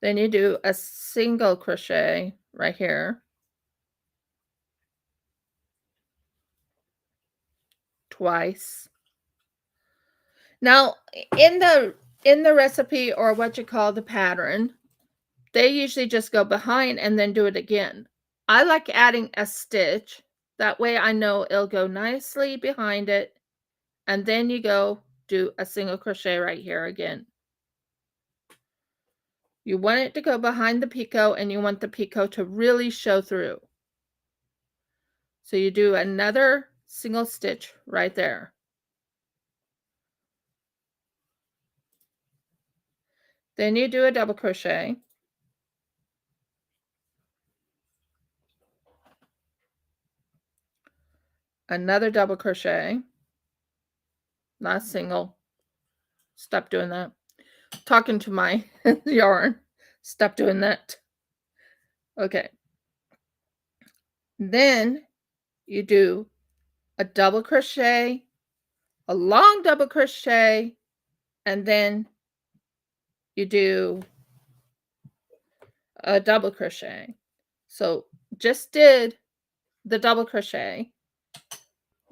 S1: Then you do a single crochet right here. Twice. Now, in the recipe, or what you call the pattern, they usually just go behind and then do it again. I like adding a stitch. That way I know it'll go nicely behind it. And then you go do a single crochet right here again. You want it to go behind the picot, and you want the picot to really show through. So you do another single stitch right there. Then you do a double crochet. Another double crochet. Not single. Stop doing that. Talking to my yarn. Stop doing that. Okay. Then you do a double crochet, a long double crochet, and then you do a double crochet. So just did the double crochet.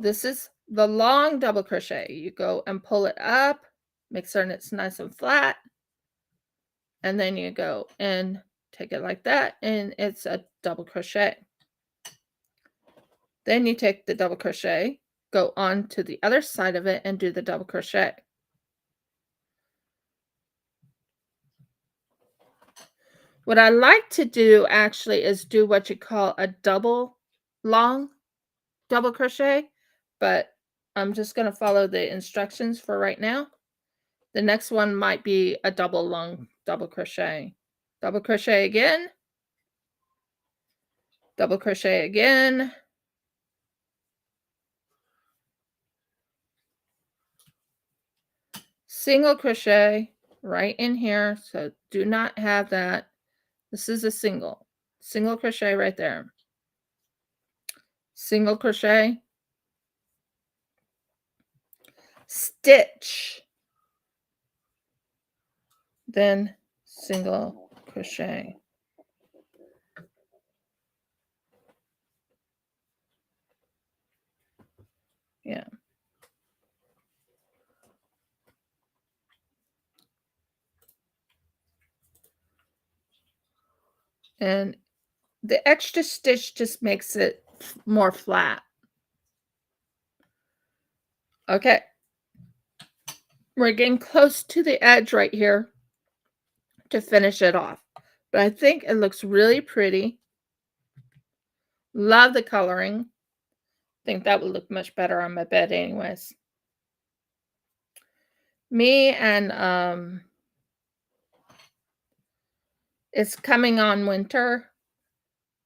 S1: This is the long double crochet. You go and pull it up, make certain it's nice and flat, and then you go and take it like that, and it's a double crochet. Then you take the double crochet, go on to the other side of it, and do the double crochet. What I like to do actually is do what you call a long double crochet, but I'm just going to follow the instructions for right now. The next one might be a double long double crochet. Double crochet again. Double crochet again. Single crochet right in here. So do not have that. This is a single crochet right there. Single crochet. Stitch. Then single crochet. Yeah. And the extra stitch just makes it more flat. Okay. We're getting close to the edge right here to finish it off. But I think it looks really pretty. Love the coloring. I think that would look much better on my bed anyways. Me and it's coming on winter.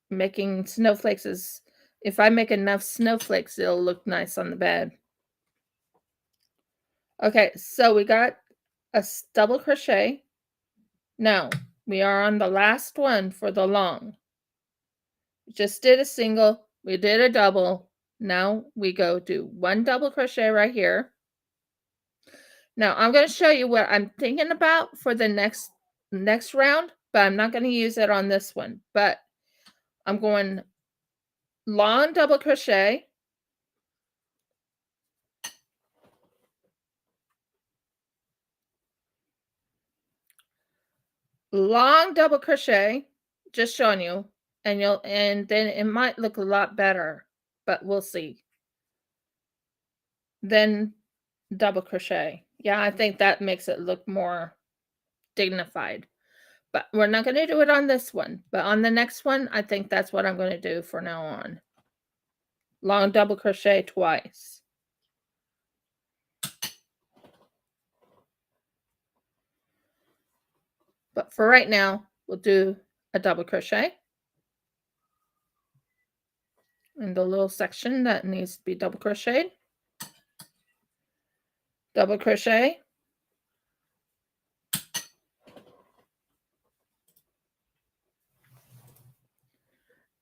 S1: Making snowflakes is, if I make enough snowflakes, it'll look nice on the bed. Okay, so we got a double crochet. Now we are on the last one for the long. We just did a single, we did a double. Now we go do one double crochet right here. Now I'm going to show you what I'm thinking about for the next round, but I'm not going to use it on this one. But I'm going long double crochet, long double crochet, just showing you, and then it might look a lot better, but we'll see. Then double crochet. Yeah, I think that makes it look more dignified. But we're not going to do it on this one, but on the next one, I think that's what I'm going to do for now on. Long double crochet twice. But for right now, we'll do a double crochet in the little section that needs to be double crocheted. Double crochet.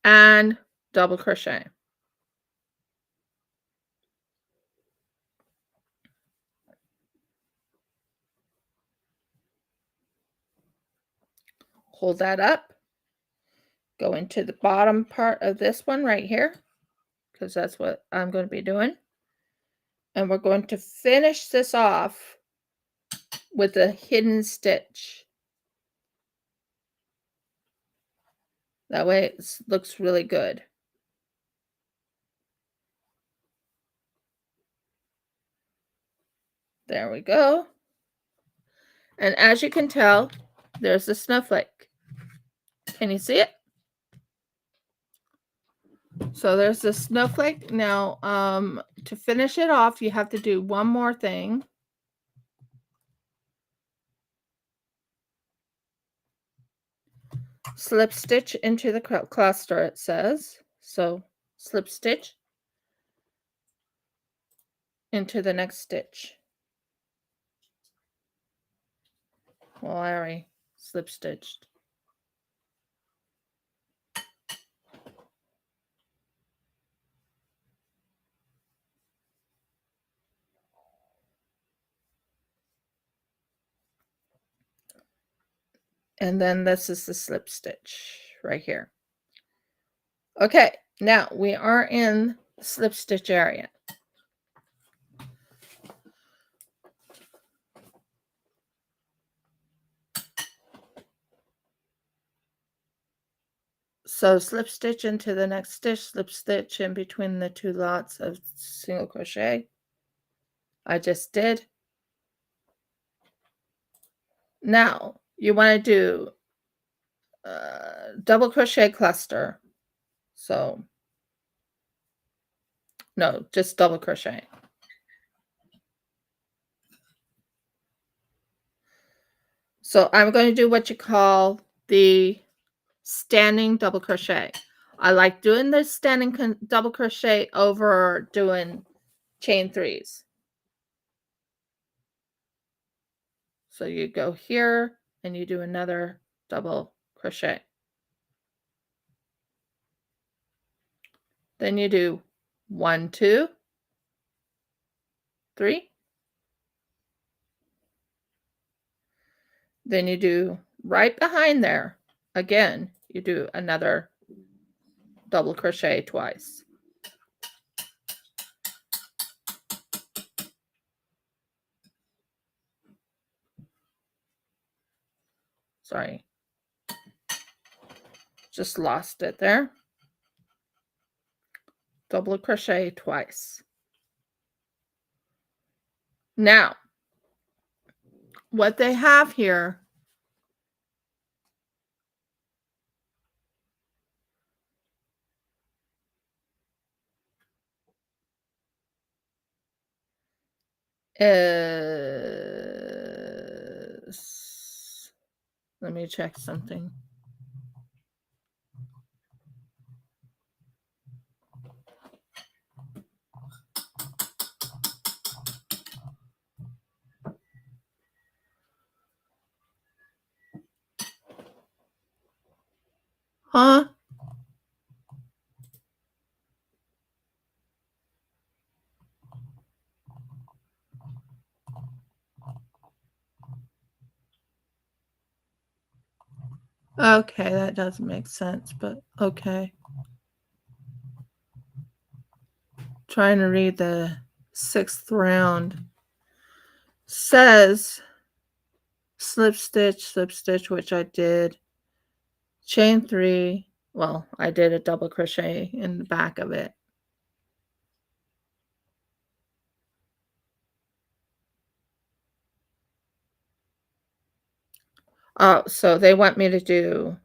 S1: And double crochet. Hold that up. Go into the bottom part of this one right here, because that's what I'm going to be doing. And we're going to finish this off with a hidden stitch. That way it looks really good. There we go. And as you can tell, there's the snowflake. Can you see it? So there's the snowflake. Now, to finish it off, you have to do one more thing. Slip stitch into the cluster, it says. So slip stitch into the next stitch. Well, I already slip stitched. And then this is the slip stitch right here. Okay, now we are in the slip stitch area. So slip stitch into the next stitch, slip stitch in between the two lots of single crochet. I just did. Now you want to do double crochet cluster. So no, just double crochet. So I'm going to do what you call the standing double crochet. I like doing the standing double crochet over doing chain threes. So you go here and you do another double crochet. Then you do 1, 2, 3. Then you do right behind there, again, you do another double crochet twice. Sorry. Just lost it there. Double crochet twice. Now, what they have here is Let me check something. Huh? Okay, that doesn't make sense, but okay. Trying to read the 6th round. Says slip stitch, which I did. Chain 3. Well, I did a double crochet in the back of it. Oh, so they want me to do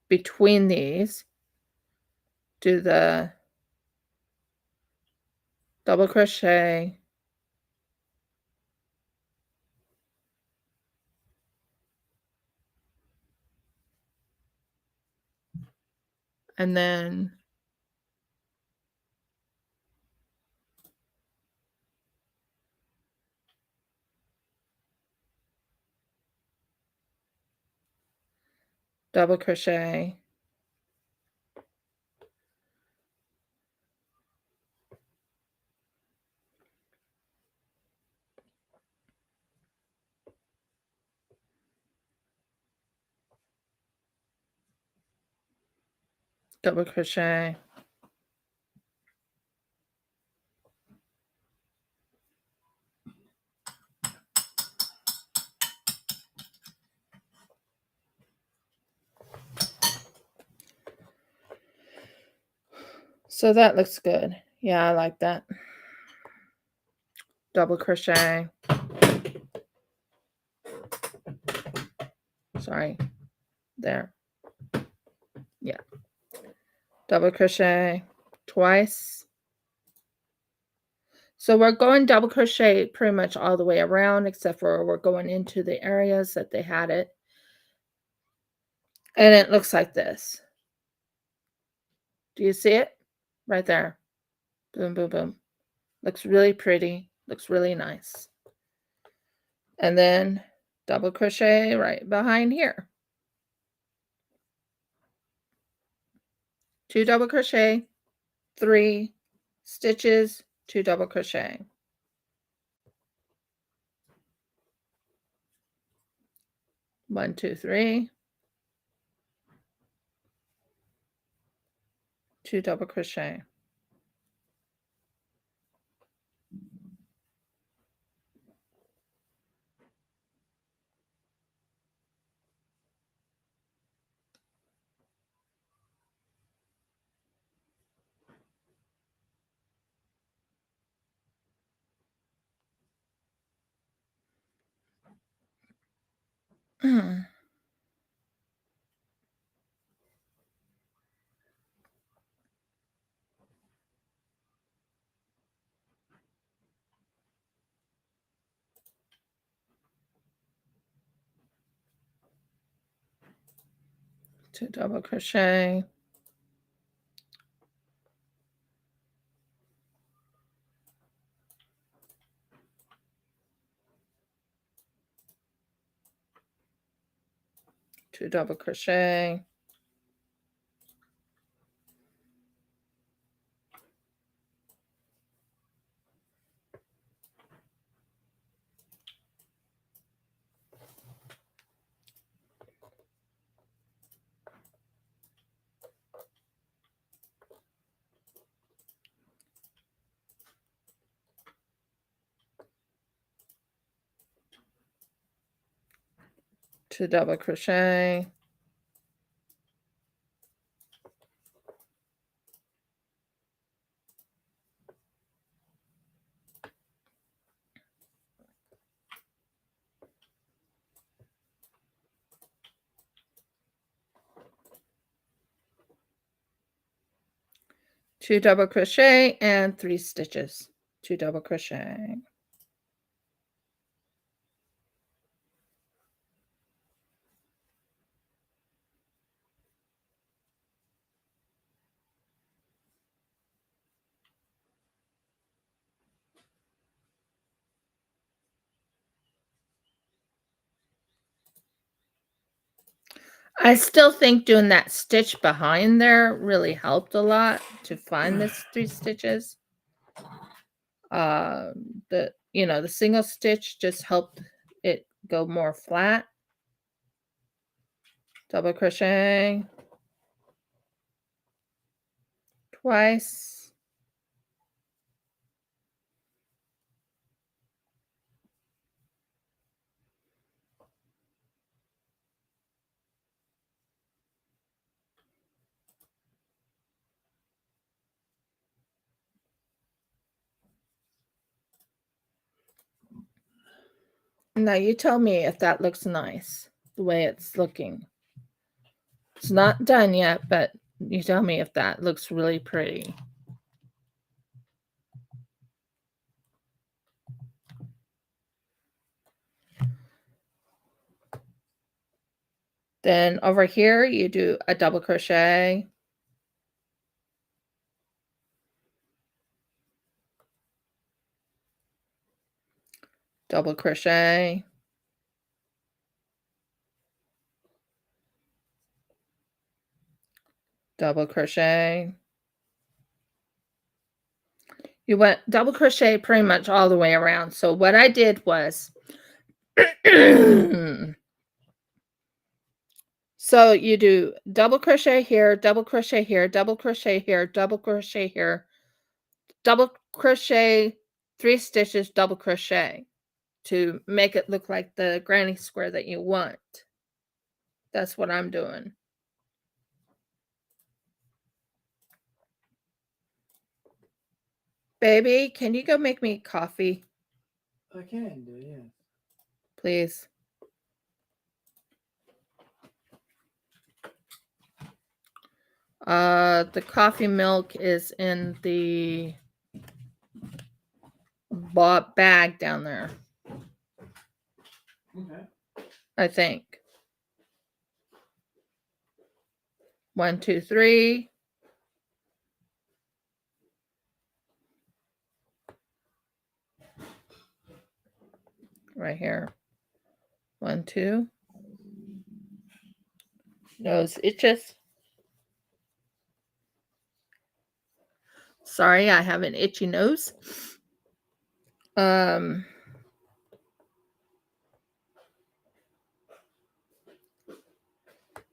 S1: between these, do the double crochet, and then double crochet, double crochet, so that looks good. Yeah, I like that. Double crochet. Sorry. There. Yeah. Double crochet twice. So we're going double crochet pretty much all the way around, except for we're going into the areas that they had it. And it looks like this. Do you see it? Right there. Boom, boom, boom. Looks really pretty. Looks really nice. And then double crochet right behind here. 2 double crochet, 3 stitches, 2 double crochet. One, two, 3. 2 double crochet. Two double crochet. Two double crochet. Two double crochet. Two double crochet and 3 stitches. 2 double crochet. I still think doing that stitch behind there really helped a lot to find this 3 stitches. The single stitch just helped it go more flat. Double crochet twice. Now you tell me if that looks nice, the way it's looking. It's not done yet, but you tell me if that looks really pretty. Then over here, you do a double crochet. Double crochet. Double crochet. You went double crochet pretty much all the way around. So what I did was, so you do double crochet here, double crochet here, double crochet here, double crochet here, double crochet 3 stitches, double crochet to make it look like the granny square that you want. That's what I'm doing. Baby, can you go make me coffee?
S2: I can do, yeah.
S1: Please. The coffee milk is in the bag down there,
S2: Okay.
S1: I think. 1, 2, 3. Right here. 1, 2. Nose itches. Sorry, I have an itchy nose. I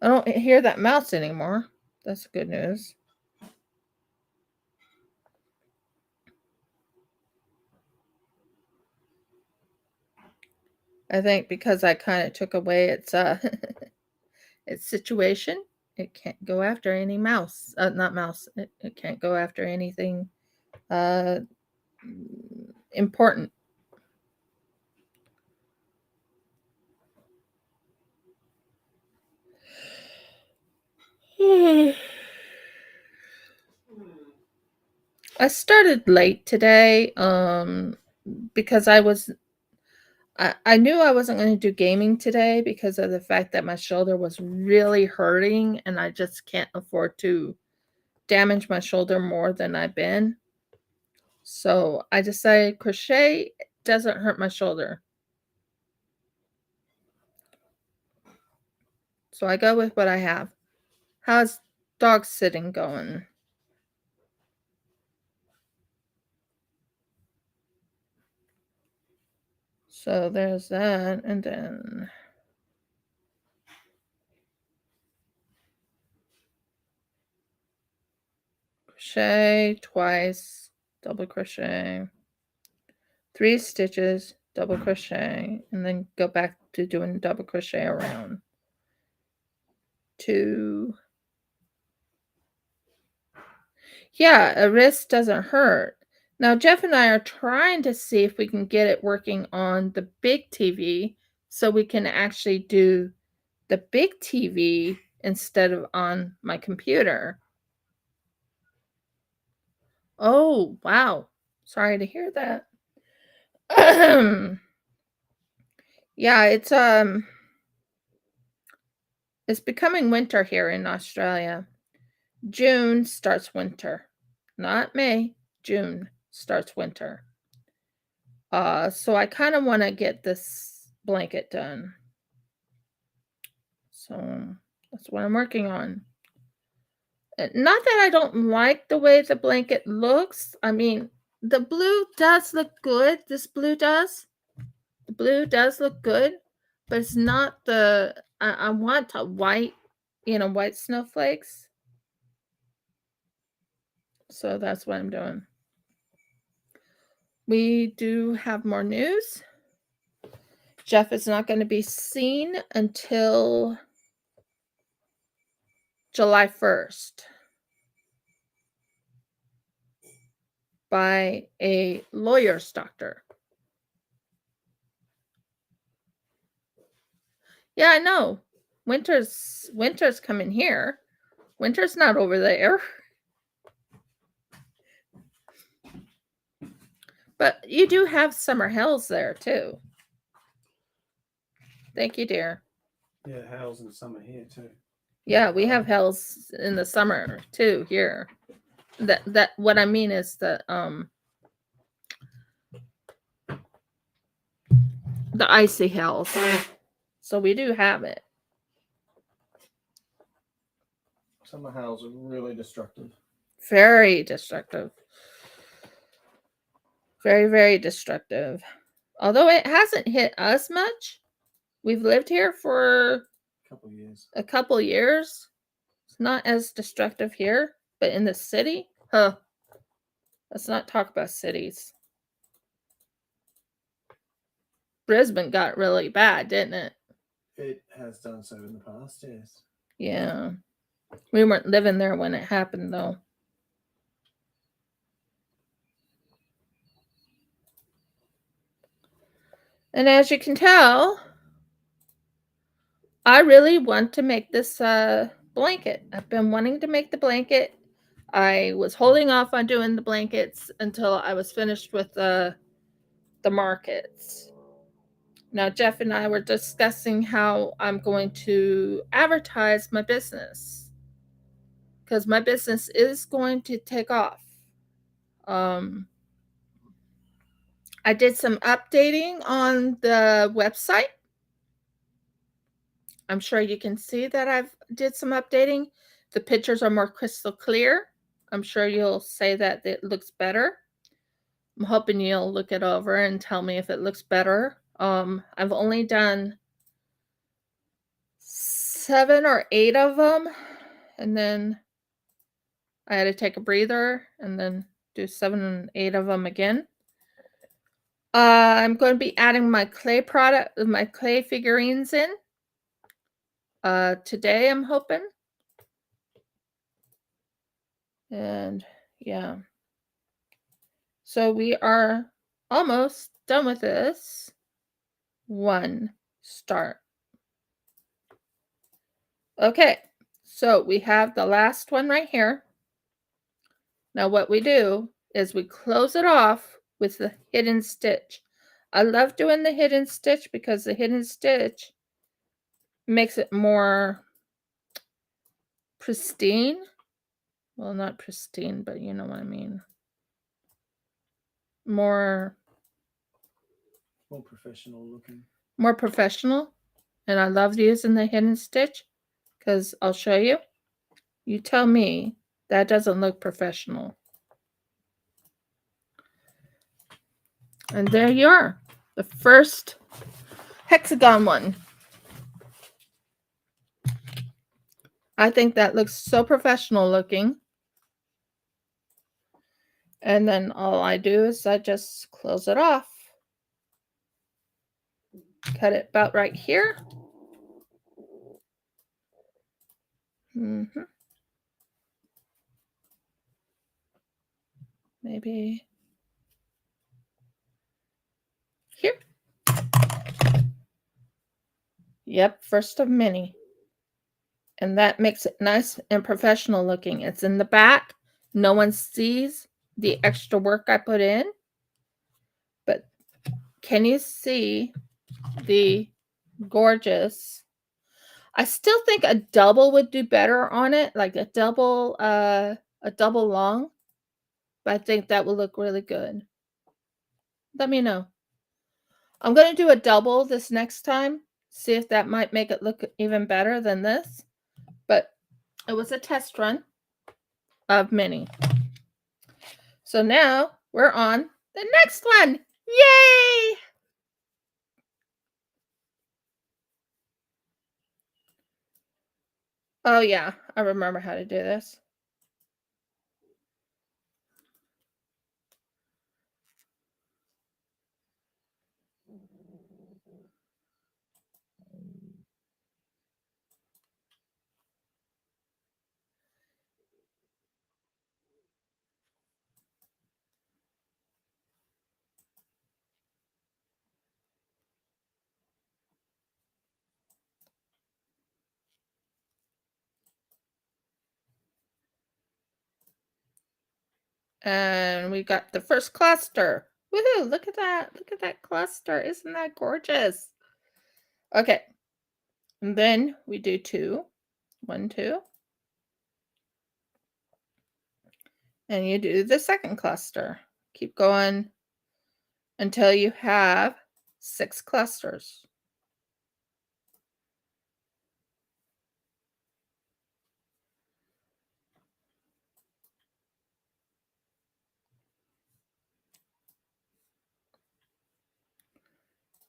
S1: don't hear that mouse anymore. That's good news. I think because I kind of took away its its situation, it can't go after any mouse. Not mouse. It can't go after anything important. I started late today because I knew I wasn't going to do gaming today because of the fact that my shoulder was really hurting and I just can't afford to damage my shoulder more than I've been. So I decided crochet doesn't hurt my shoulder. So I go with what I have. How's dog sitting going? So there's that, and then crochet twice, double crochet, 3 stitches, double crochet, and then go back to doing double crochet around 2. Yeah, a wrist doesn't hurt. Now Jeff and I are trying to see if we can get it working on the big TV so we can actually do the big TV instead of on my computer. Oh, wow. Sorry to hear that. Yeah, it's becoming winter here in Australia. June starts winter. Not May, June starts winter. So I kind of want to get this blanket done. So That's what I'm working on. Not that I don't like the way the blanket looks. I mean, the blue does look good. This blue does. The blue does look good, but it's not the. I want a white, white snowflakes. So that's what I'm doing. We do have more news. Jeff is not going to be seen until July 1st by a lawyer's doctor. Yeah, I know. Winter's coming here. Winter's not over there. But you do have summer hells there too. Thank you, dear.
S3: Yeah, howls in the summer here too.
S1: Yeah, we have hells in the summer too here. That what I mean is the icy hells. So we do have it.
S2: Summer howls are really destructive.
S1: Very destructive. Very, very destructive. Although it hasn't hit us much. We've lived here for a couple years. It's not as destructive here, but in the city, let's not talk about cities. Brisbane got really bad, didn't it?
S3: It has done so in the past, yes.
S1: Yeah. We weren't living there when it happened, though. And as you can tell, I really want to make this blanket. I've been wanting to make the blanket. I was holding off on doing the blankets until I was finished with the markets. Now, Jeff and I were discussing how I'm going to advertise my business, because my business is going to take off. I did some updating on the website. I'm sure you can see that I've did some updating. The pictures are more crystal clear. I'm sure you'll say that it looks better. I'm hoping you'll look it over and tell me if it looks better. I've only done 7 or 8 of them, and then I had to take a breather and then do 7 and 8 of them again. I'm going to be adding my clay figurines in today, I'm hoping. And yeah. So we are almost done with this. 1 start. Okay, so we have the last one right here. Now what we do is we close it off with the hidden stitch. I love doing the hidden stitch because the hidden stitch makes it more pristine. Well, not pristine, but you know what I mean. More
S3: professional looking.
S1: More professional. And I love using the hidden stitch because I'll show you. You tell me that doesn't look professional. And there you are. The first hexagon one. I think that looks so professional looking. And then all I do is I just close it off. Cut it about right here. Maybe here. Yep, first of many. And that makes it nice and professional looking. It's in the back. No one sees the extra work I put in. But can you see the gorgeous? I still think a double would do better on it, like a double long. But I think that will look really good. Let me know. I'm going to do a double this next time. See if that might make it look even better than this. but it was a test run of many. So now we're on the next one. Yay! Oh yeah, I remember how to do this. And we got the first cluster. Woohoo, look at that. Look at that cluster. Isn't that gorgeous? Okay. And then we do 2. 1, 2. And you do the second cluster. Keep going until you have 6 clusters.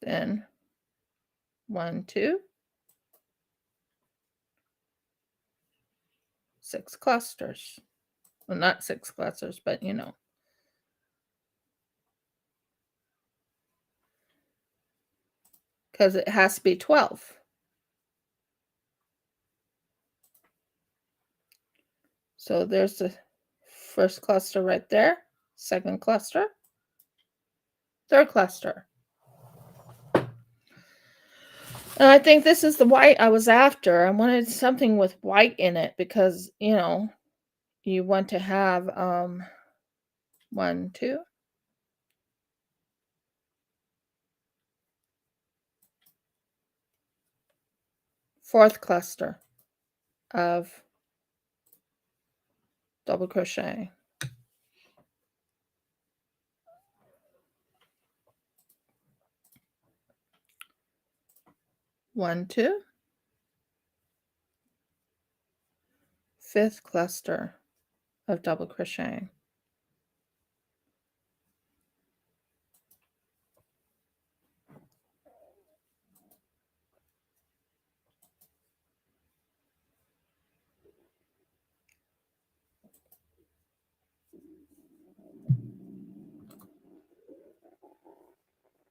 S1: Then 1, 2. 6 clusters. Well, not 6 clusters, but you know. Because it has to be 12. So there's the first cluster right there, second cluster, third cluster. And I think this is the white I was after. I wanted something with white in it because, you know, you want to have 1, 2. Fourth cluster of double crochet. One, 2. Fifth cluster of double crochet.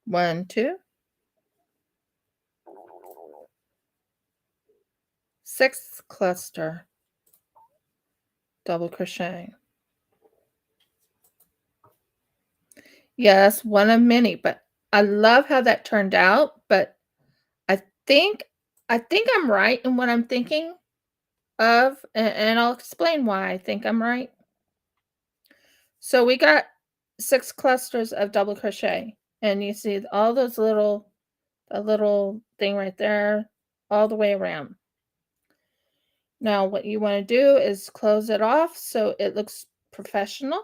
S1: One, 2. Sixth cluster double crochet. Yes, one of many, but I love how that turned out, but I think I'm right in what I'm thinking of, and I'll explain why I think I'm right. So we got 6 clusters of double crochet, and you see all those little thing right there all the way around. Now what you want to do is close it off so it looks professional.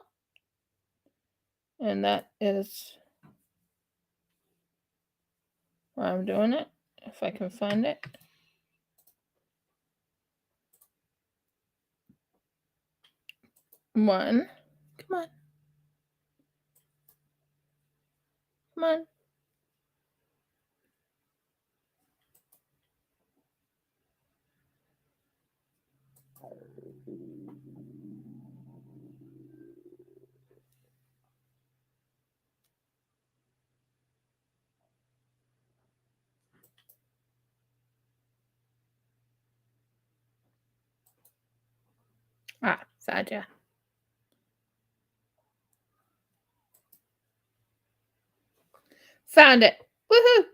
S1: And that is where I'm doing it, if I can find it. One. Come on. Come on. Ah, found ya. Found it. Woohoo!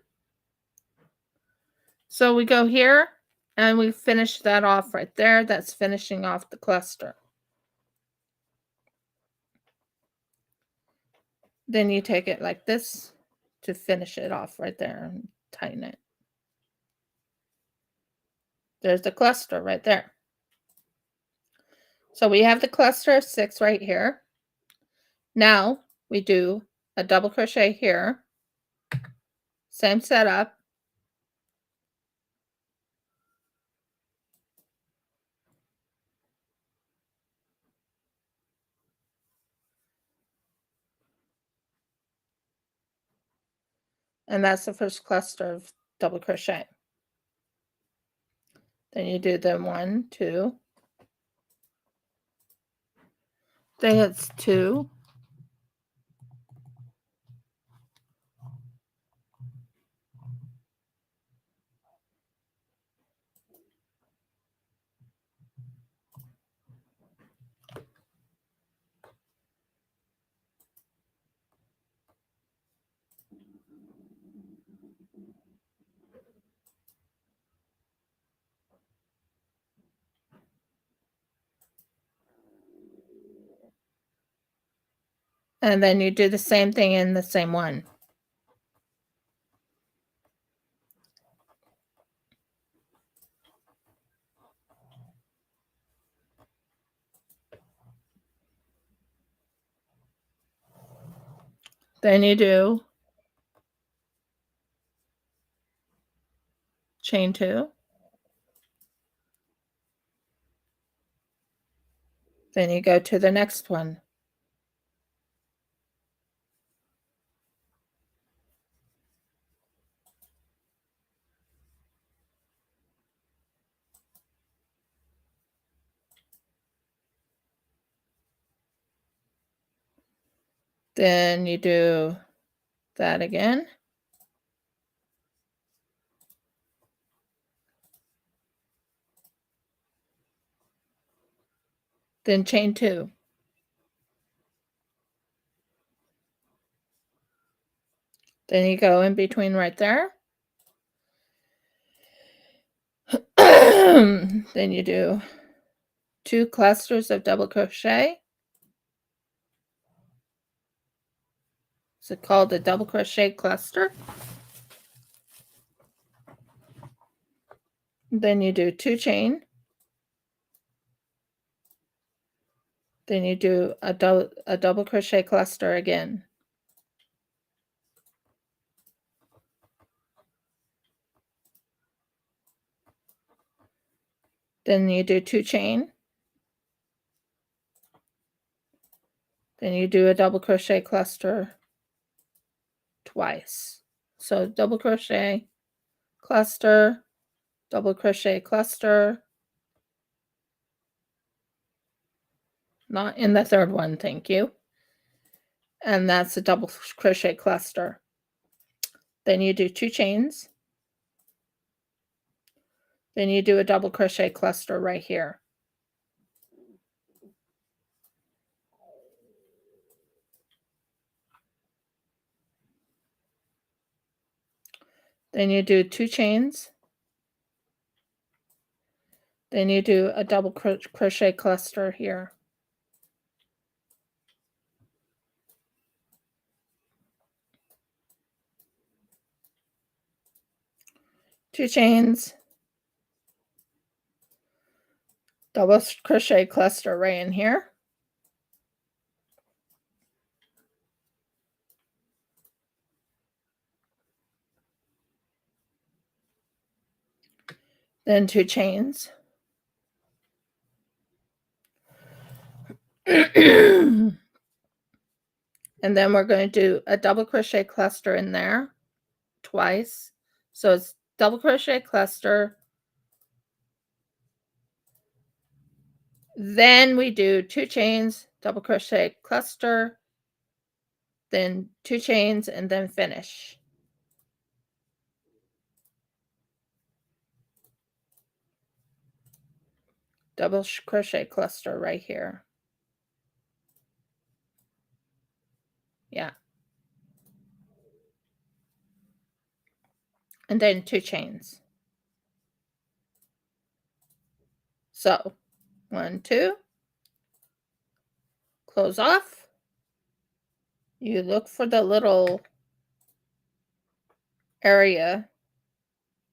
S1: So we go here and we finish that off right there. That's finishing off the cluster. Then you take it like this to finish it off right there and tighten it. There's the cluster right there. So we have the cluster of 6 right here. Now we do a double crochet here. Same setup. And that's the first cluster of double crochet. Then you do the 1, 2. Then it's 2. And then you do the same thing in the same one. Then you do chain 2. Then you go to the next one. Then you do that again. Then chain 2. Then you go in between right there. Then you do 2 clusters of double crochet. It's called a double crochet cluster. Then you do 2 chain. Then you do a double crochet cluster again. Then you do 2 chain. Then you do a double crochet cluster twice. So double crochet, cluster, double crochet cluster. Not in the third one, thank you. And that's a double crochet cluster. Then you do 2 chains. Then you do a double crochet cluster right here. Then you do 2 chains. Then you do a double crochet cluster here. Two chains, double crochet cluster right in here. Then 2 chains. And then we're going to do a double crochet cluster in there twice. So it's double crochet cluster. Then we do 2 chains, double crochet cluster, then 2 chains, and then finish. Double crochet cluster right here. Yeah. And then 2 chains. So 1, 2, close off. You look for the little area.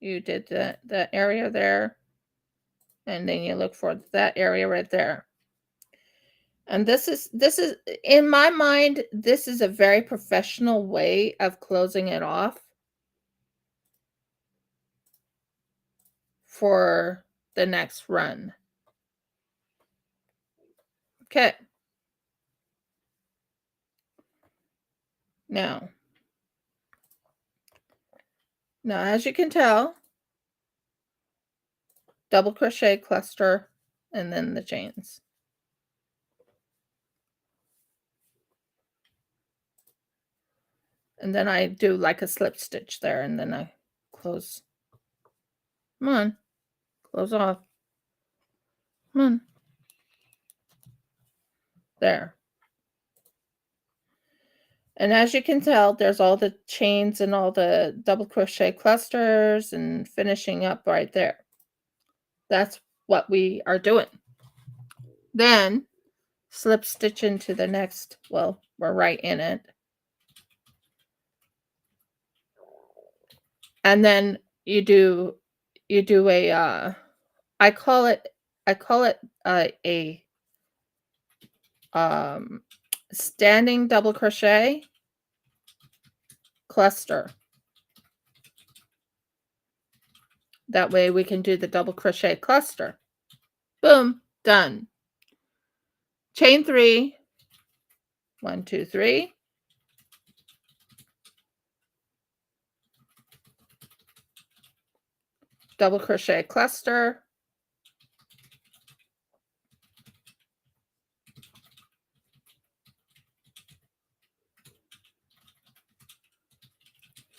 S1: You did the area there, and then you look for that area right there. And this is in my mind, this is a very professional way of closing it off for the next run. Okay. Now, Now, as you can tell, double crochet, cluster, and then the chains. And then I do like a slip stitch there, and then I close. Come on, close off. Come on. There. And as you can tell, there's all the chains and all the double crochet clusters and finishing up right there. That's what we are doing. Then slip stitch into the next, well, we're right in it. And then you do a I call it a standing double crochet cluster. That way we can do the double crochet cluster. Boom, done. Chain 3. 1, 2, 3. Double crochet cluster.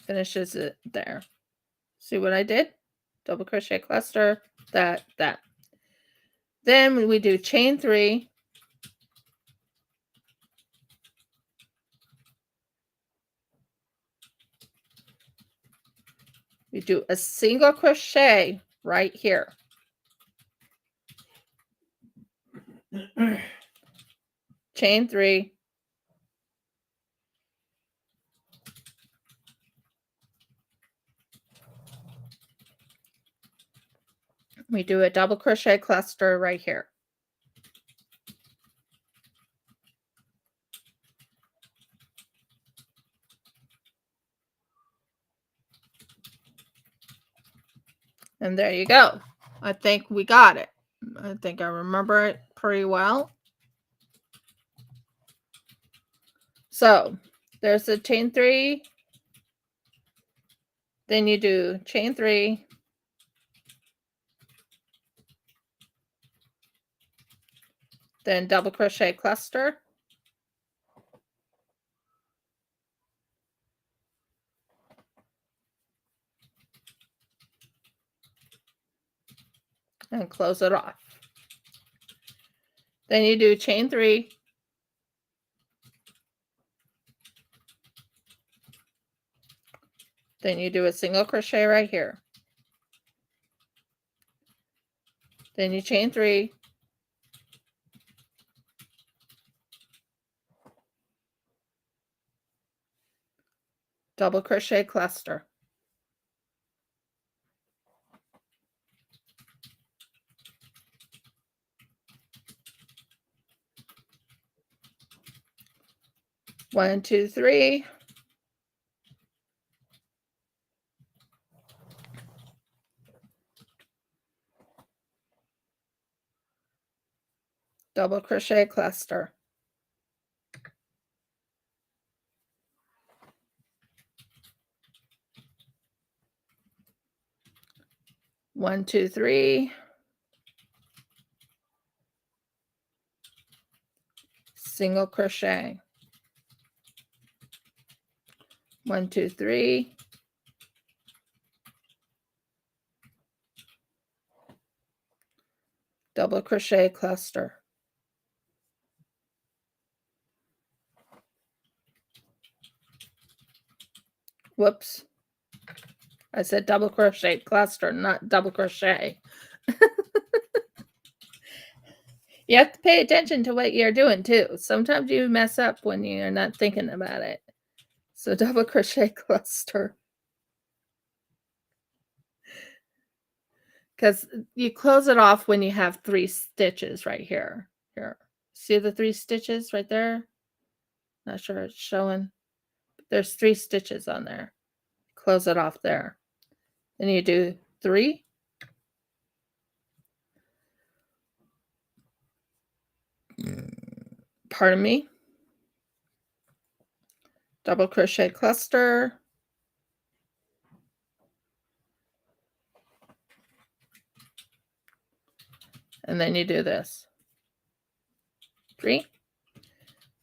S1: Finishes it there. See what I did? Double crochet cluster, that. Then we do chain 3. We do a single crochet right here. Chain 3. We do a double crochet cluster right here. And there you go. I think we got it. I think I remember it pretty well. So there's the chain 3. Then you do chain 3. Then double crochet cluster. And close it off. Then you do chain 3. Then you do a single crochet right here. Then you chain 3. Double crochet cluster. One, two, 3. Double crochet cluster. One, two, 3. Single crochet. 1, 2, 3. Double crochet cluster. Whoops. I said double crochet cluster, not double crochet. You have to pay attention to what you're doing too. Sometimes you mess up when you're not thinking about it. So double crochet cluster. Because you close it off when you have 3 stitches right here. Here. See the 3 stitches right there? Not sure it's showing. There's 3 stitches on there. Close it off there. Then you do 3. Pardon me. Double crochet cluster. And then you do this. 3.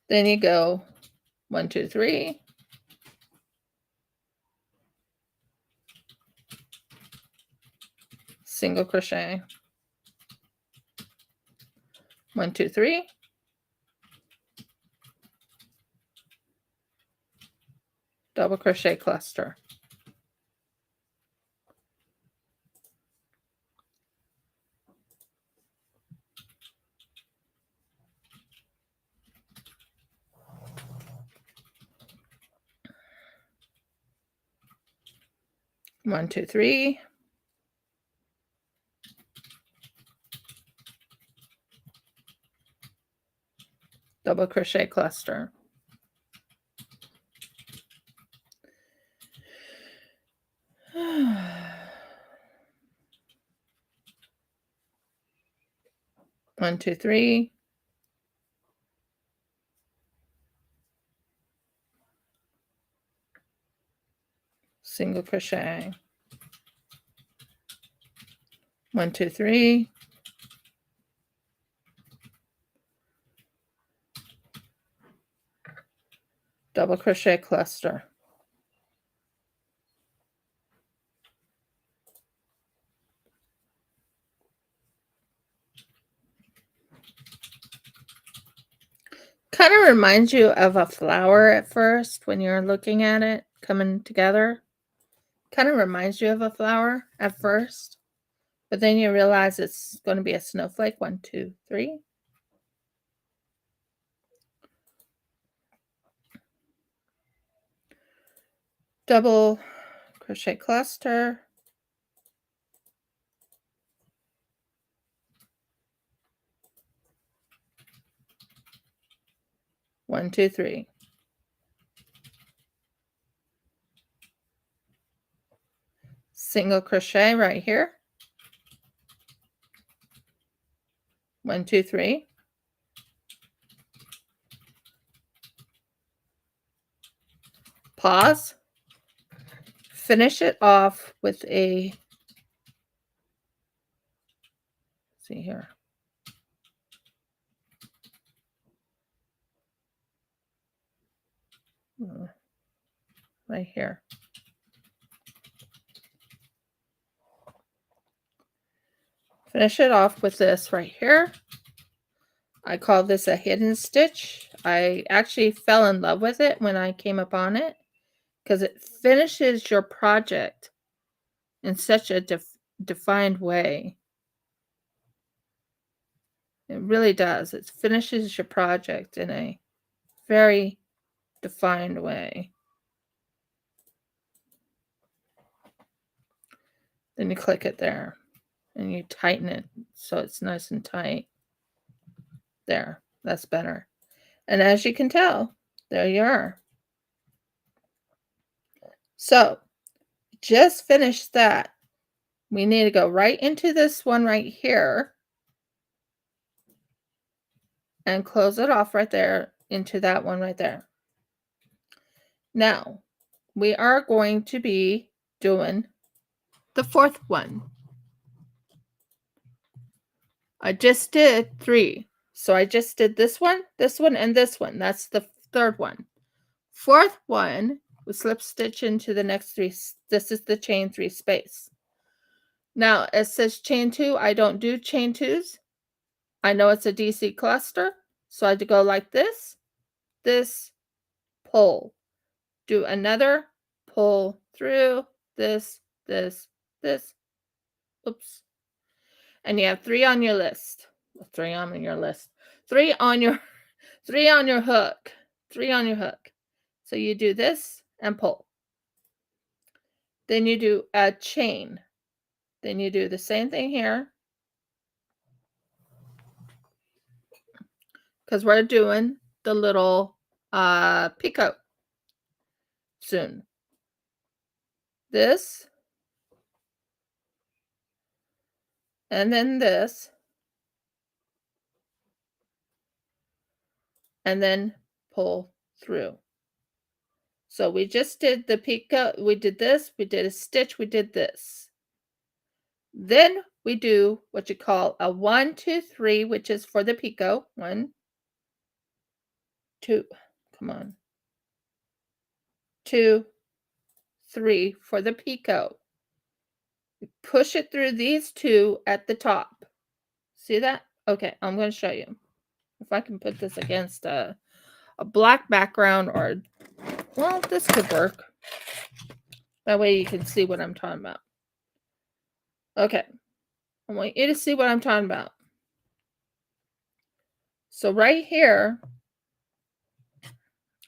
S1: Then you go 1, 2, 3. Single crochet. 1, 2, 3. Double crochet cluster. One, two, three. Double crochet cluster. One, two, three. Single crochet. 1, 2, 3. Double crochet cluster. Kind of reminds you of a flower at first when you're looking at it coming together. Kind of reminds you of a flower at first, but then you realize it's going to be a snowflake. 1, 2, 3. Double crochet cluster. One, two, three. Single crochet right here. 1, 2, 3. Pause. Finish it off with a, see here. Right here. Finish it off with this right here. I call this a hidden stitch. I actually fell in love with it when I came upon it because it finishes your project in such a defined way. It really does. It finishes your project in a very defined way. Then you click it there and you tighten it so it's nice and tight. There, that's better. And as you can tell, there you are. So just finished that. We need to go right into this one right here and close it off right there into that one right there. Now, we are going to be doing the fourth one. I just did 3. So I just did this one, and this one. That's the third one. Fourth one, we slip stitch into the next 3. This is the chain 3 space. Now, it says chain 2. I don't do chain 2s. I know it's a DC cluster. So I had to go like this, pull. Do another, pull through, this. Oops. And you have 3 on your list. 3 on your list. 3 on your hook. 3 on your hook. So you do this and pull. Then you do a chain. Then you do the same thing here. Because we're doing the little picot soon. This. And then this. And then pull through. So we just did the picot, we did this, we did a stitch, we did this. Then we do what you call a 1, 2, 3, which is for the picot. 1, 2, come on. 2, 3 for the picot. You push it through these two at the top. See that? Okay, I'm going to show you. If I can put this against a black background, or, well, this could work. That way you can see what I'm talking about. Okay. I want you to see what I'm talking about. So right here,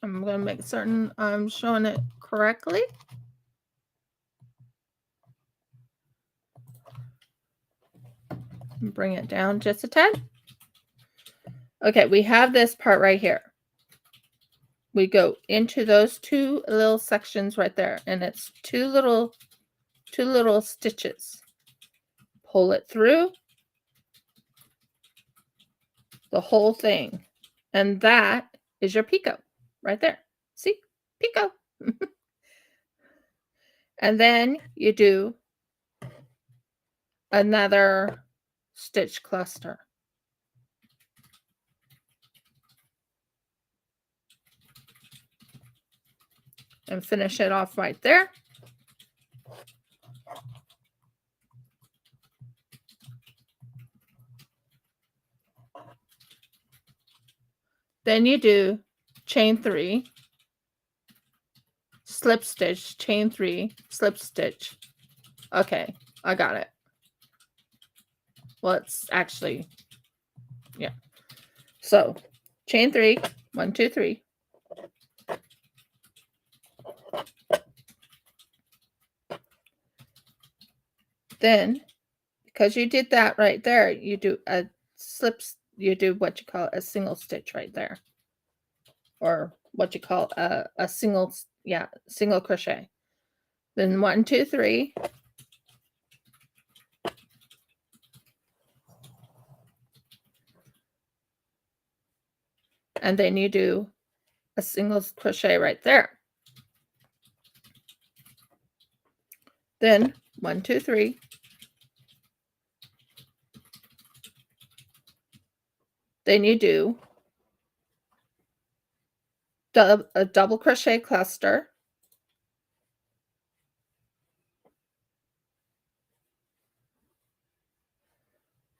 S1: I'm going to make certain I'm showing it correctly. Bring it down just a tad. Okay, we have this part right here. We go into those two little sections right there, and it's two little stitches. Pull it through the whole thing, and that is your picot right there. See? Picot. And then you do another stitch cluster. And finish it off right there. Then you do chain 3, slip stitch, chain 3, slip stitch. Okay, I got it. Well, it's actually, yeah. So chain 3, 1, 2, 3. Then, because you did that right there, you do a slip, you do what you call a single stitch right there. Or what you call a single, yeah, single crochet. Then 1, 2, 3. And then you do a single crochet right there. Then 1, 2, 3. Then you do a double crochet cluster.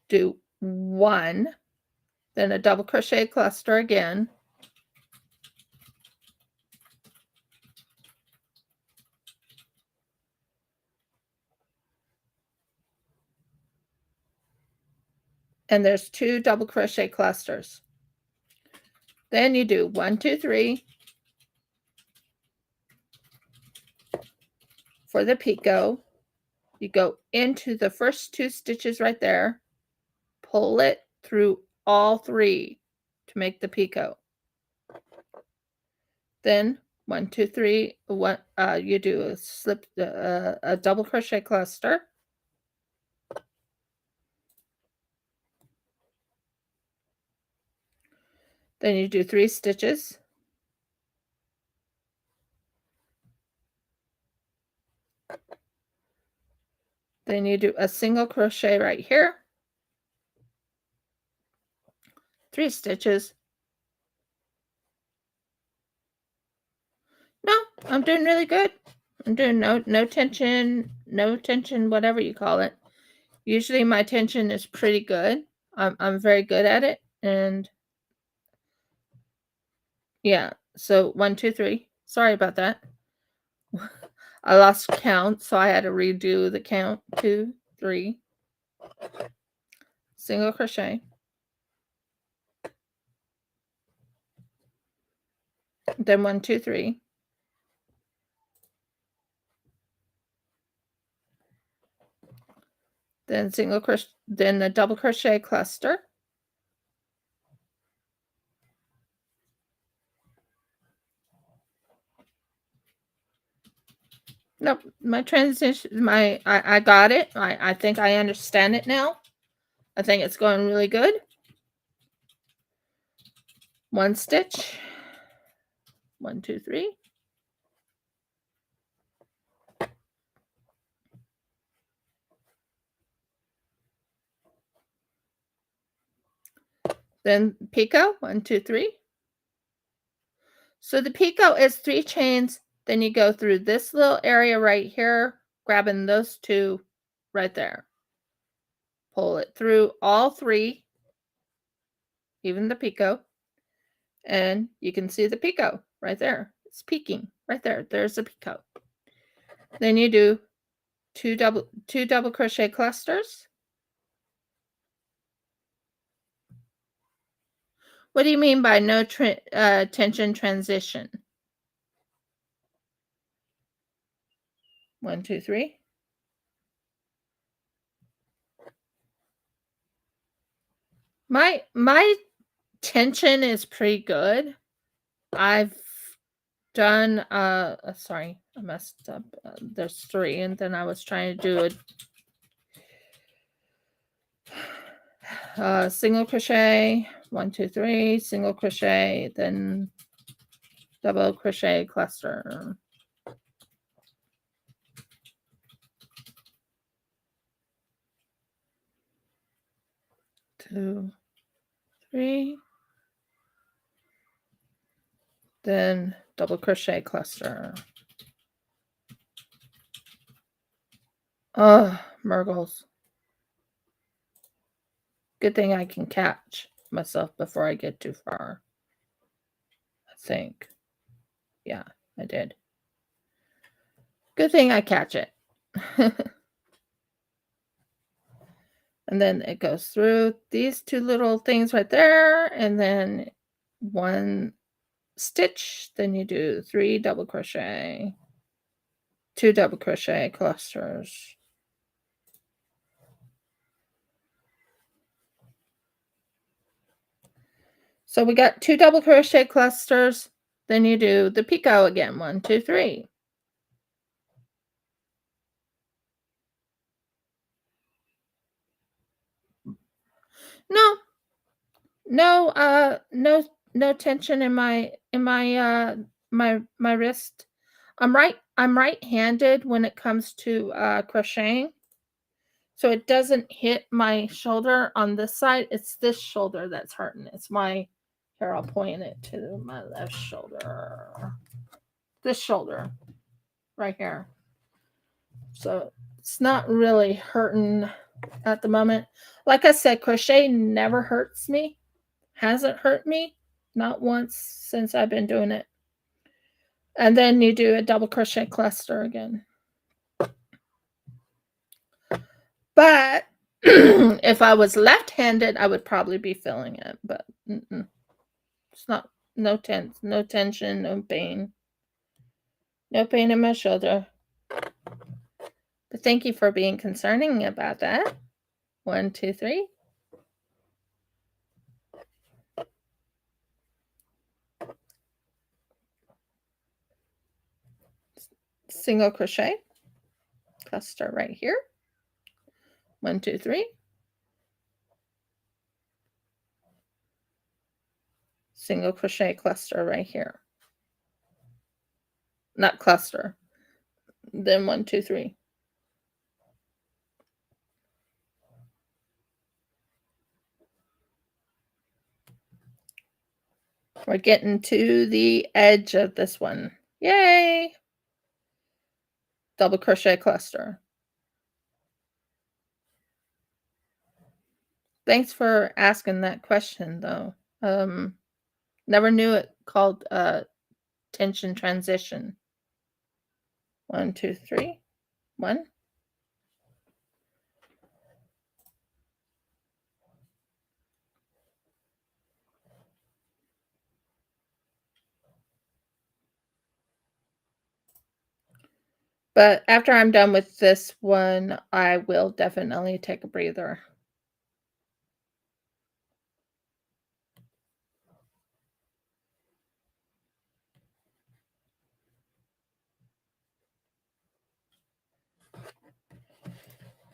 S1: Do 1, then a double crochet cluster again. And there's 2 double crochet clusters. Then you do 1, 2, 3 for the picot. You go into the first 2 stitches right there, pull it through all 3 to make the picot. Then 1, 2, 3, you do a slip, a double crochet cluster. Then you do 3 stitches. Then you do a single crochet right here. 3 stitches. No, I'm doing really good. I'm doing no tension, whatever you call it. Usually my tension is pretty good. I'm very good at it. And yeah, so 1, 2, 3. Sorry about that. I lost count, so I had to redo the count. 2, 3. Single crochet. Then 1, 2, 3. Then single crochet, then a double crochet cluster. Nope, my transition, I got it. I think I understand it now. I think it's going really good. 1 stitch. 1, 2, 3. Then picot, 1, 2, 3. So the picot is 3 chains. Then you go through this little area right here, grabbing those 2 right there. Pull it through all 3, even the picot, and you can see the picot right there. It's peeking right there. There's a picot. Then you do 2 double crochet clusters. What do you mean by no tension transition? 1, 2, 3. My tension is pretty good. I've done sorry, I messed up. There's 3, and then I was trying to do a single crochet, 1, 2, 3, single crochet, then double crochet cluster. Two, 3, then double crochet cluster. Oh, Murgles. Good thing I can catch myself before I get too far. I think. Yeah, I did. Good thing I catch it. And then it goes through these 2 little things right there, and then 1 stitch. Then you do 3 double crochet, 2 double crochet clusters. So we got 2 double crochet clusters. Then you do the picot again. 1, 2, 3. No tension in my wrist. I'm right-handed when it comes to crocheting. So it doesn't hit my shoulder on this side. It's this shoulder that's hurting. It's my, here, I'll point it to my left shoulder. This shoulder right here. So it's not really hurting at the moment. Like I said, crochet never hurts me. Hasn't hurt me. Not once since I've been doing it. And then you do a double crochet cluster again. But if I was left-handed, I would probably be feeling it. But it's not, no tension, no pain. No pain in my shoulder. But thank you for being concerning about that. 1, 2, 3. Single crochet. Cluster right here. 1, 2, 3. Single crochet cluster right here. Not cluster. Then 1, 2, 3. We're getting to the edge of this one. Yay! Double crochet cluster. Thanks for asking that question, though. Never knew it called tension transition. 1, 2, 3. 1. But after I'm done with this one, I will definitely take a breather.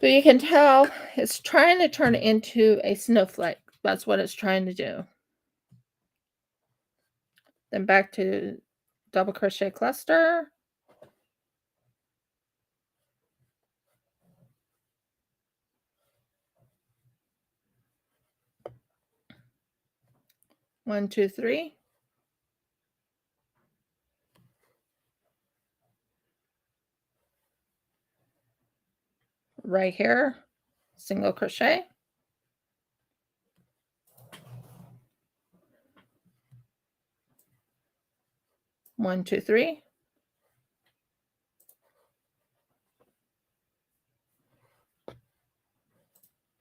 S1: So you can tell it's trying to turn it into a snowflake. That's what it's trying to do. Then back to double crochet cluster. 1, 2, 3. Right here, single crochet. One, two, three.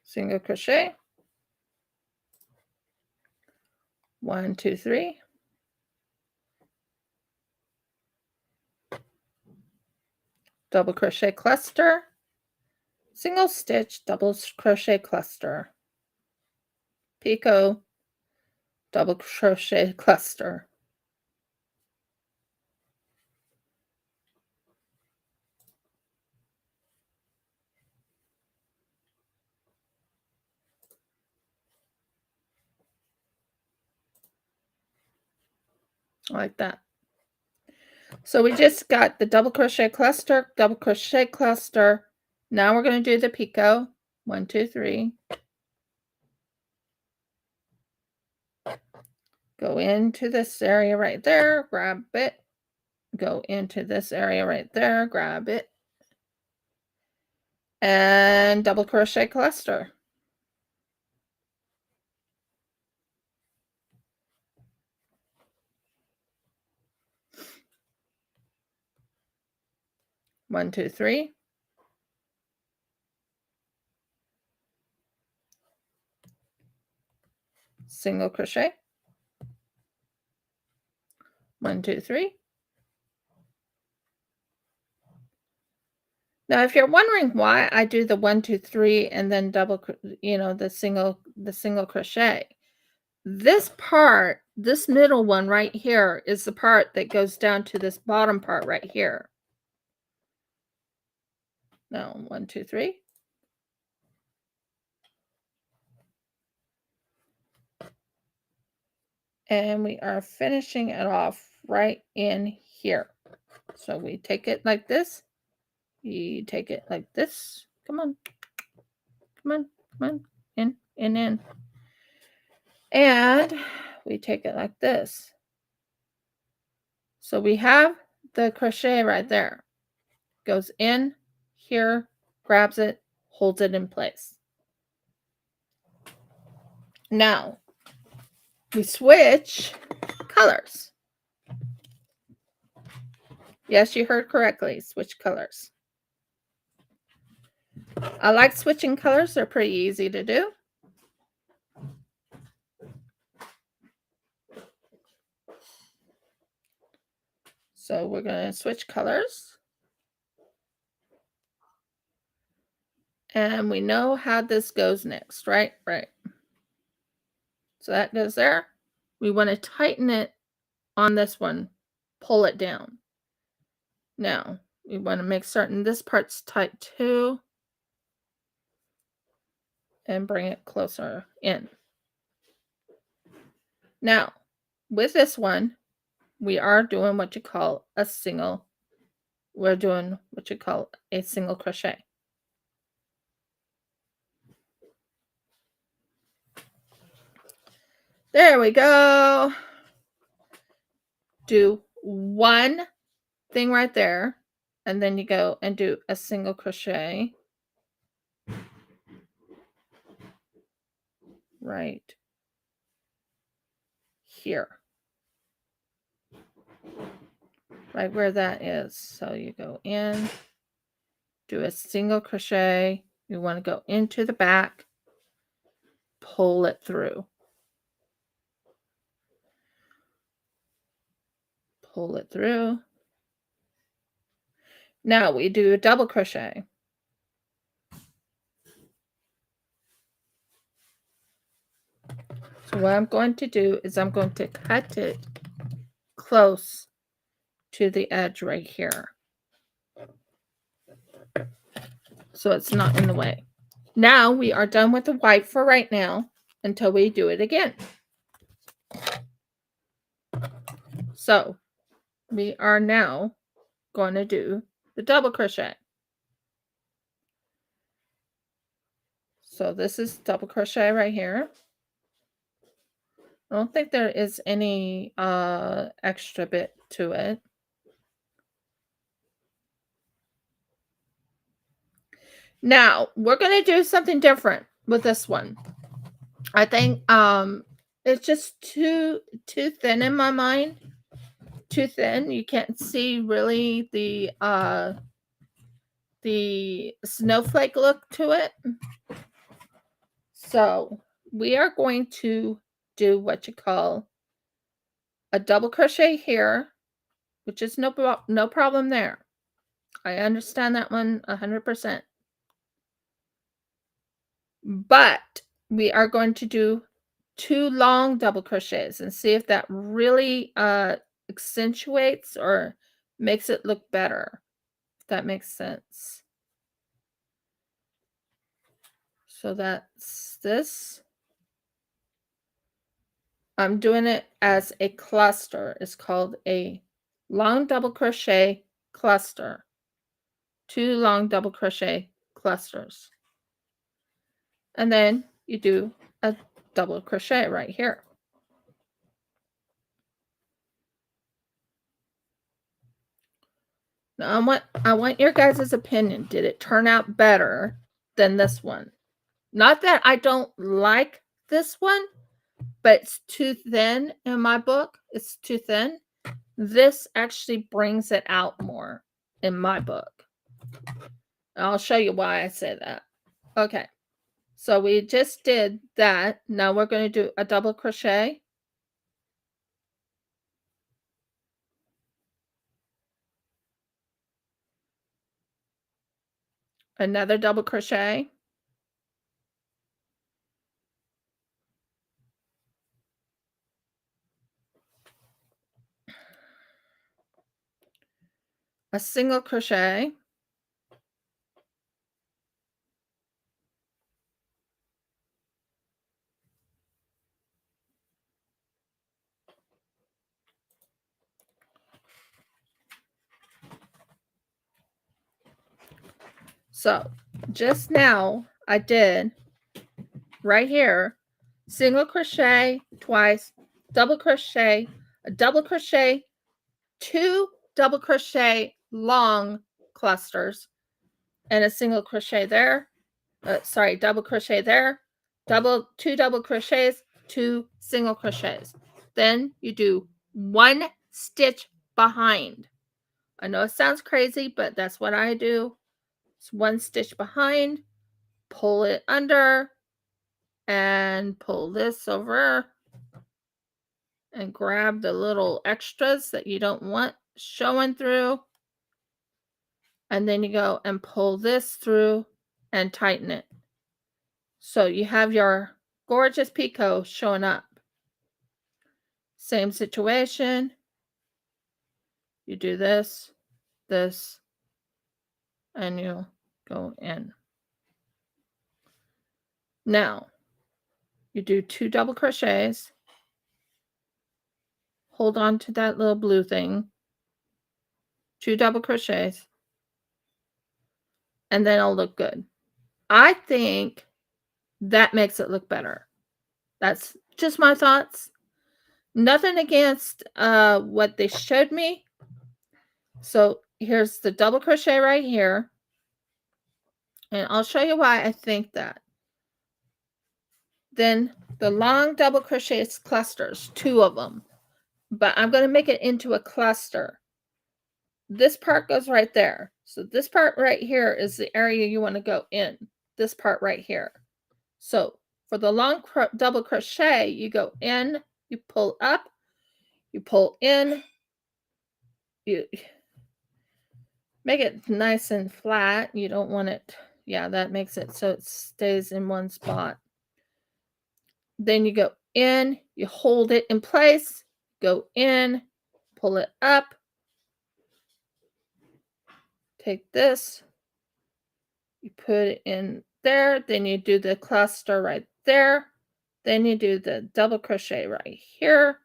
S1: Single crochet. 1, 2, 3. Double crochet cluster. Single stitch, double crochet cluster. Picot, double crochet cluster. Like that. So we just got the double crochet cluster, double crochet cluster. Now we're going to do the picot. 1, 2, 3. Go into this area right there, grab it. Go into this area right there, grab it. And double crochet cluster. One, two, three. Single crochet. 1, 2, 3. Now, if you're wondering why I do the 1, 2, 3 and then double, the single crochet, this part, this middle one right here is the part that goes down to this bottom part right here. Now, 1, 2, 3. And we are finishing it off right in here. So we take it like this. You take it like this. Come on. Come on. Come on. In, in, in. And we take it like this. So we have the crochet right there. Goes in here, grabs it, holds it in place. Now, we switch colors. Yes, you heard correctly. Switch colors. I like switching colors. They're pretty easy to do. So we're going to switch colors. And we know how this goes next, right? Right. So that goes there. We want to tighten it on this one. Pull it down. Now, we want to make certain this part's tight too. And bring it closer in. Now, with this one, we are doing what you call a single. We're doing what you call a single crochet. There we go. Do one thing right there, and then you go and do a single crochet right here, right where that is. So you go in, do a single crochet. You want to go into the back, pull it through. Pull it through. Now we do a double crochet. So what I'm going to do is I'm going to cut it close to the edge right here. So it's not in the way. Now we are done with the white for right now until we do it again. So we are now going to do the double crochet. So this is double crochet right here. don't think there is any extra bit to it. Now, we're going to do something different with this one. I think it's just too thin in my mind. Too thin. You can't see really the snowflake look to it. So, we are going to do what you call a double crochet here, which is no problem there. I understand that one 100%. But we are going to do 2 long double crochets and see if that really accentuates or makes it look better, if that makes sense. So that's this. I'm doing it as a cluster. It's called a long double crochet cluster. 2 long double crochet clusters. And then you do a double crochet right here. Now I want your guys' opinion. Did it turn out better than this one? Not that I don't like this one, but it's too thin in my book. It's too thin. This actually brings it out more in my book. And I'll show you why I say that. Okay. So we just did that. Now we're going to do a double crochet. Another double crochet. A single crochet. So just now I did right here, single crochet twice, double crochet, a double crochet, 2 double crochet long clusters, and a single crochet there. Double crochet there, 2 double crochets, 2 single crochets. Then you do 1 stitch behind. I know it sounds crazy, but that's what I do. It's 1 stitch behind, pull it under, and pull this over and grab the little extras that you don't want showing through. And then you go and pull this through and tighten it. So you have your gorgeous picot showing up. Same situation. You do this, this, and you go in. Now, you do 2 double crochets. Hold on to that little blue thing. 2 double crochets. And then it'll look good. I think that makes it look better. That's just my thoughts. Nothing against what they showed me. So here's the double crochet right here. And I'll show you why I think that. Then the long double crochet clusters, 2 of them. But I'm going to make it into a cluster. This part goes right there. So this part right here is the area you want to go in. This part right here. So for the long double crochet, you go in, you pull up, you pull in, you make it nice and flat. You don't want it, yeah, that makes it so it stays in one spot. Then you go in, you hold it in place, go in, pull it up, take this, you put it in there, then you do the cluster right there, then you do the double crochet right here.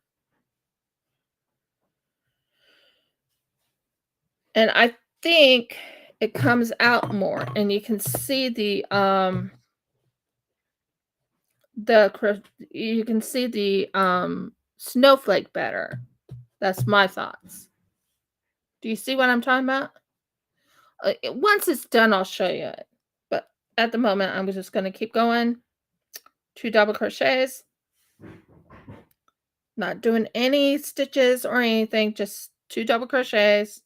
S1: And I think it comes out more, and you can see the you can see the snowflake better. That's my thoughts. Do you see what I'm talking about? Once it's done, I'll show you it. But at the moment, I'm just going to keep going. 2 double crochets. Not doing any stitches or anything, just 2 double crochets.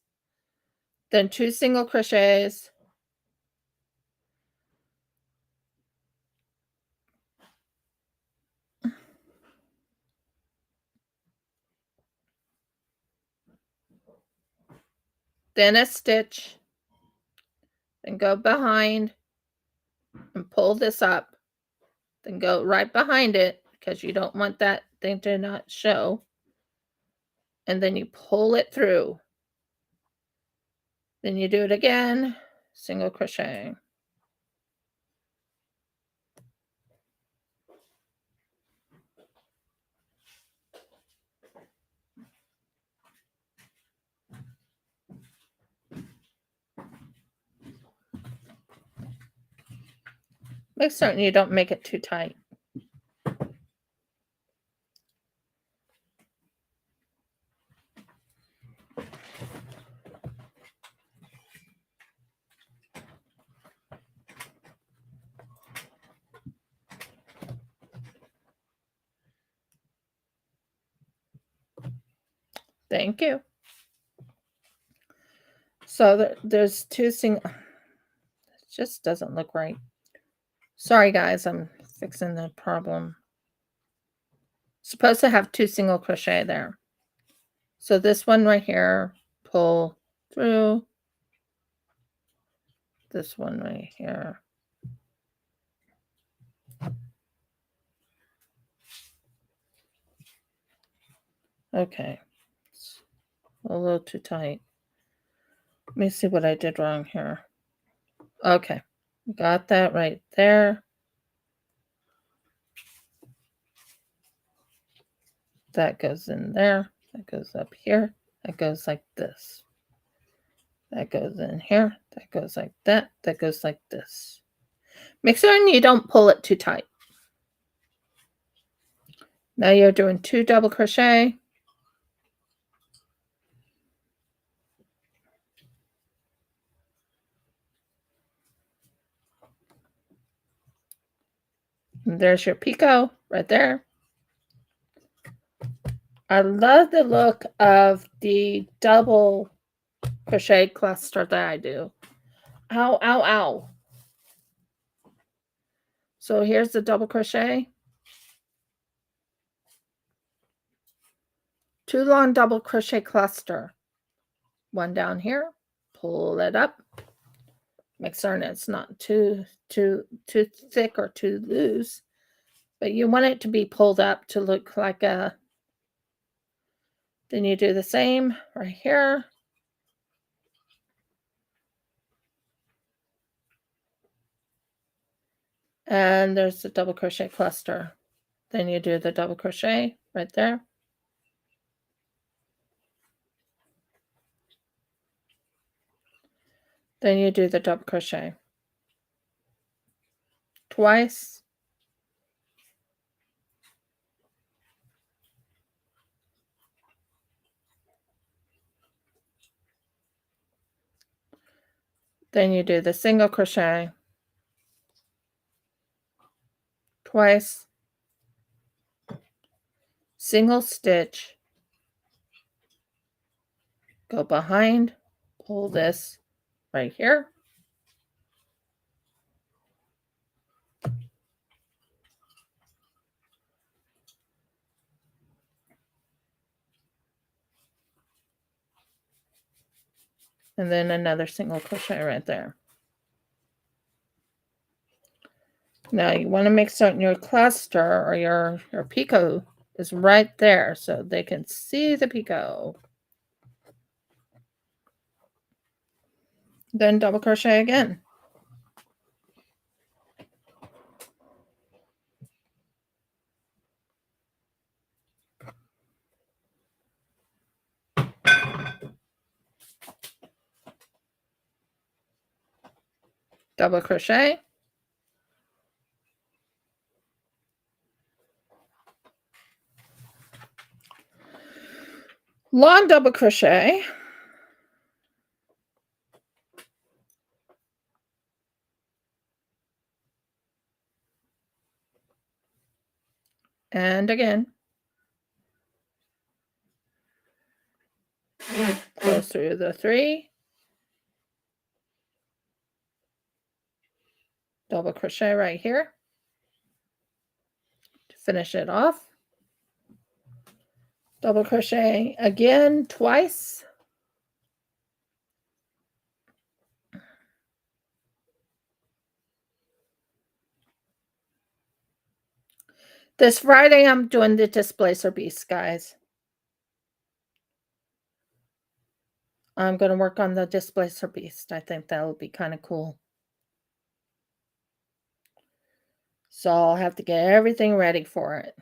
S1: Then 2 single crochets. Then a stitch. Then go behind and pull this up. Then go right behind it because you don't want that thing to not show. And then you pull it through. Then you do it again, single crochet. Make certain you don't make it too tight. Thank you. So there's 2 single. It just doesn't look right. Sorry, guys, I'm fixing the problem. Supposed to have 2 single crochet there. So this one right here, pull through. This one right here. Okay. It's a little too tight. Let me see what I did wrong here. Okay. Got that right there. That goes in there. That goes up here. That goes like this. That goes in here. That goes like that. That goes like this. Make sure you don't pull it too tight. Now you're doing 2 double crochet. And there's your picot right there. I love the look of the double crochet cluster that I do. Ow, ow, ow. So here's the double crochet. 2 long double crochet cluster. 1 down here. Pull it up. Make certain it's not too thick or too loose. But you want it to be pulled up to look like a. Then you do the same right here. And there's the double crochet cluster. Then you do the double crochet right there. Then you do the double crochet twice. Then you do the single crochet twice, single stitch, go behind, pull this right here. And then another single crochet right there. Now you want to make certain your cluster or your picot is right there so they can see the picot. Then double crochet again. Double crochet. long double crochet, and again, go through the 3, double crochet right here to finish it off, double crochet again twice, this Friday I'm doing the displacer beast, guys. I'm going to work on the displacer beast. I think that'll be kind of cool. So I'll have to get everything ready for it.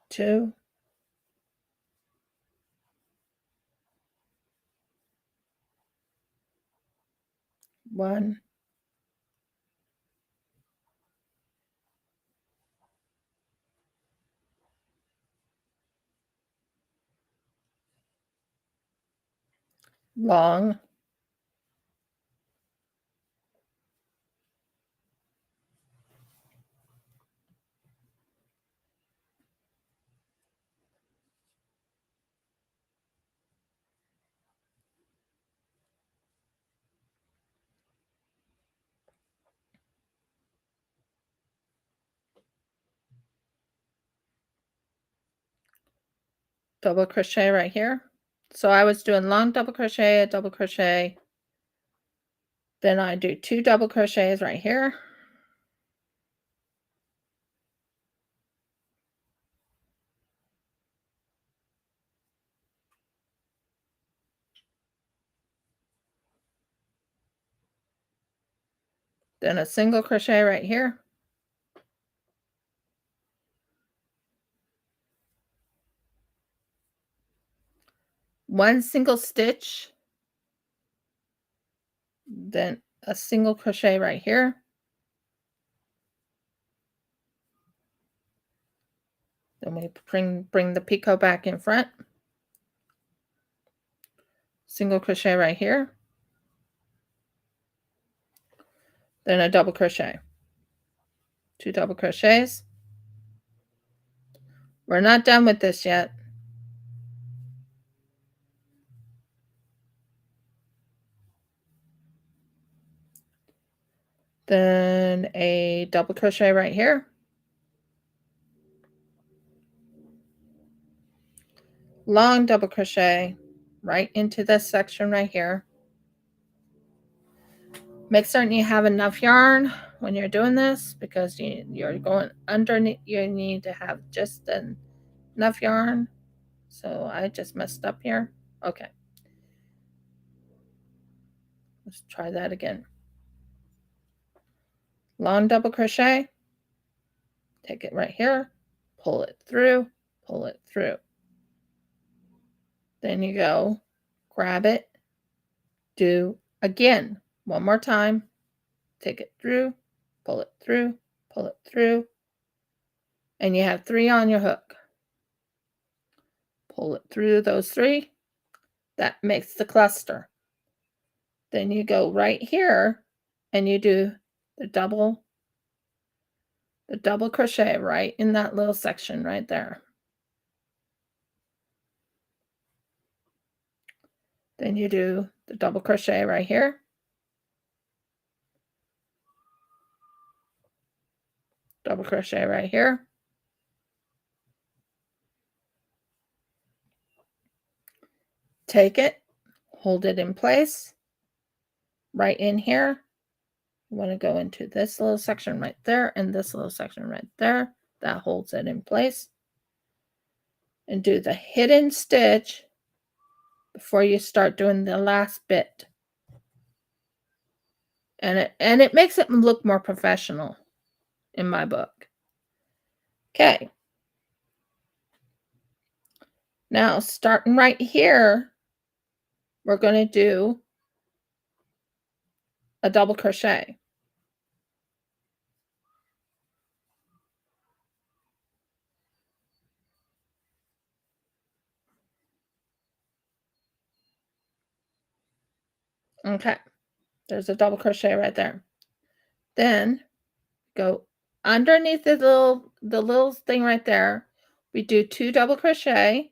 S1: Two, one, long, double crochet right here. So I was doing long double crochet, a double crochet. Then I do 2 double crochets right here. Then a single crochet right here. One single stitch. Then a single crochet right here. Then we bring the picot back in front. Single crochet right here. Then a double crochet. 2 double crochets. We're not done with this yet. Then a double crochet right here. Long double crochet right into this section right here. Make certain you have enough yarn when you're doing this, because you're going underneath. You need to have just enough yarn. So I just messed up here. Okay. Let's try that again. Long double crochet. Take it right here. Pull it through. Pull it through. Then you go grab it. Do again. One more time. Take it through. Pull it through. Pull it through. And you have 3 on your hook. Pull it through those 3. That makes the cluster. Then you go right here and you do the double crochet right in that little section right there. Then you do the double crochet right here. Double crochet right here. Take it, hold it in place, right in here. You want to go into this little section right there and this little section right there. That holds it in place. And do the hidden stitch before you start doing the last bit. And it makes it look more professional in my book. Okay. Now, starting right here, we're going to do a double crochet. Okay. There's a double crochet right there. Then go underneath the little thing right there. We do 2 double crochet.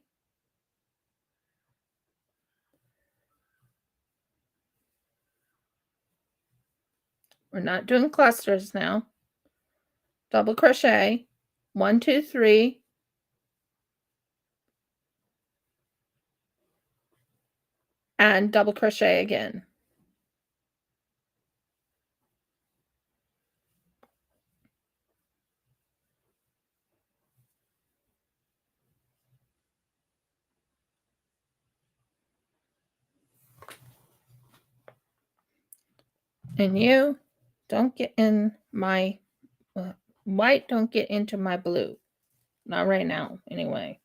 S1: We're not doing clusters now. Double crochet, 1, 2, 3, and double crochet again. And you don't get in my white, don't get into my blue. Not right now, anyway.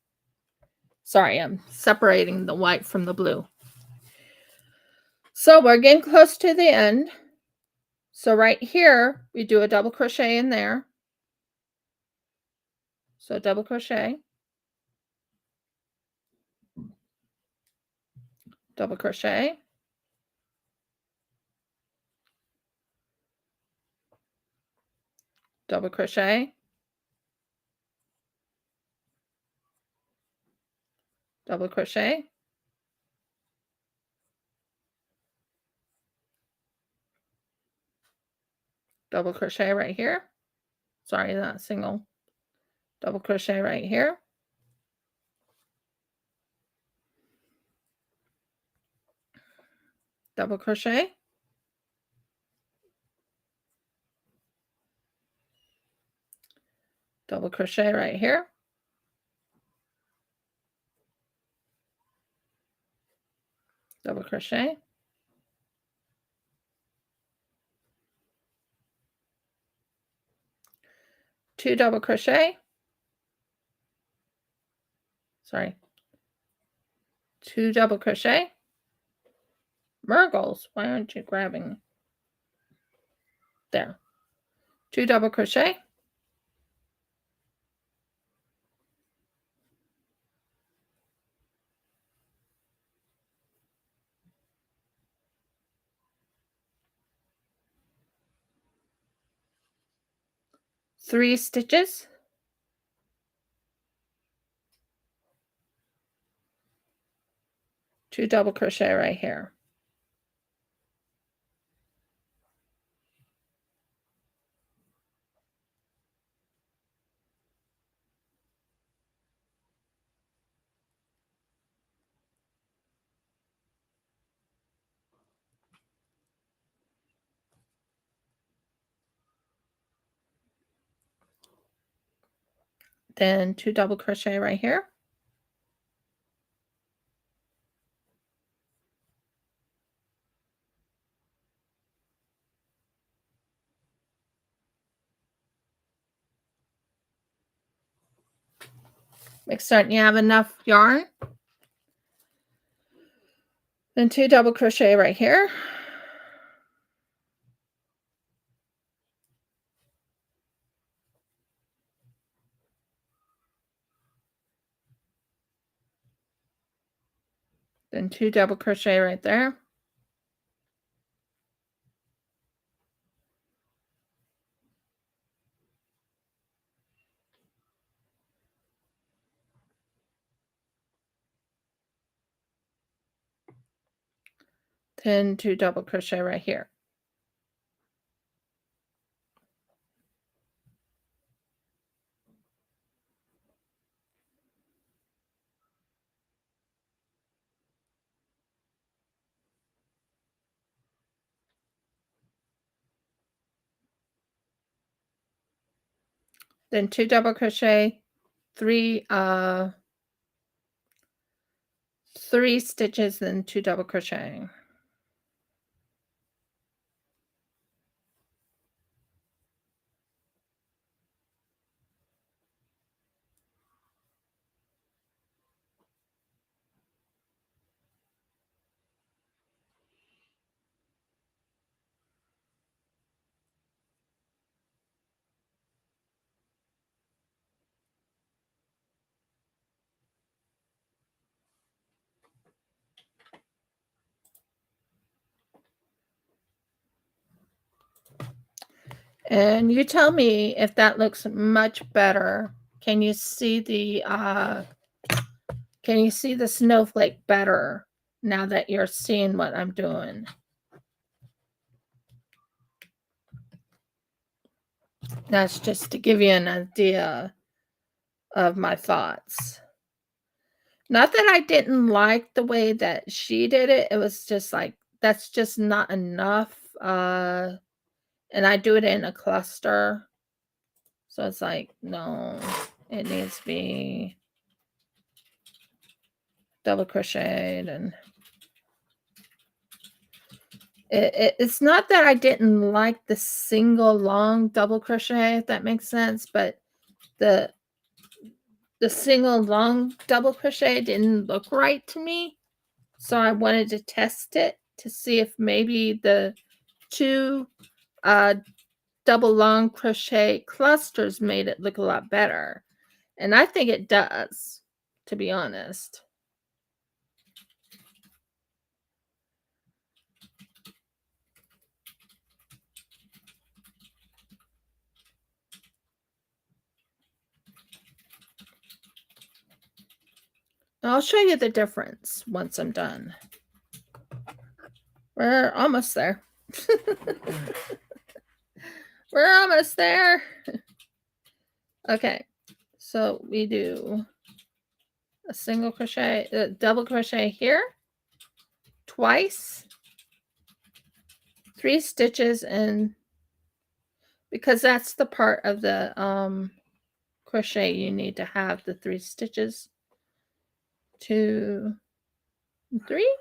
S1: Sorry, I'm separating the white from the blue. So we're getting close to the end. So right here, we do a double crochet in there. So double crochet, double crochet, double crochet, double crochet, double crochet right here. Sorry, not single. Double crochet right here. Double crochet. Double crochet right here. Double crochet. Two double crochet. Sorry. Two double crochet. Murgles, why aren't you grabbing? There. Two double crochet. Three stitches. Two double crochet right here. Then two double crochet right here. Make certain you have enough yarn. Then two double crochet right here. Then two double crochet right there. Then two double crochet right here. then 2 double crochet, 3 stitches, then 2 double crochet. And you tell me if that looks much better. Can you see the snowflake better now that you're seeing what I'm doing? That's just to give you an idea of my thoughts. Not that I didn't like the way that she did it. It was just like, that's just not enough. And I do it in a cluster. So it's like, no, it needs to be double crocheted. And it's not that I didn't like the single long double crochet, if that makes sense, but the single long double crochet didn't look right to me. So I wanted to test it to see if maybe the 2 double long crochet clusters made it look a lot better. And I think it does, to be honest. I'll show you the difference once I'm done. We're almost there. We're almost there. Okay, so we do a single crochet, a double crochet here, twice, 3 stitches, and because that's the part of the crochet you need to have the 3 stitches, 2, 3,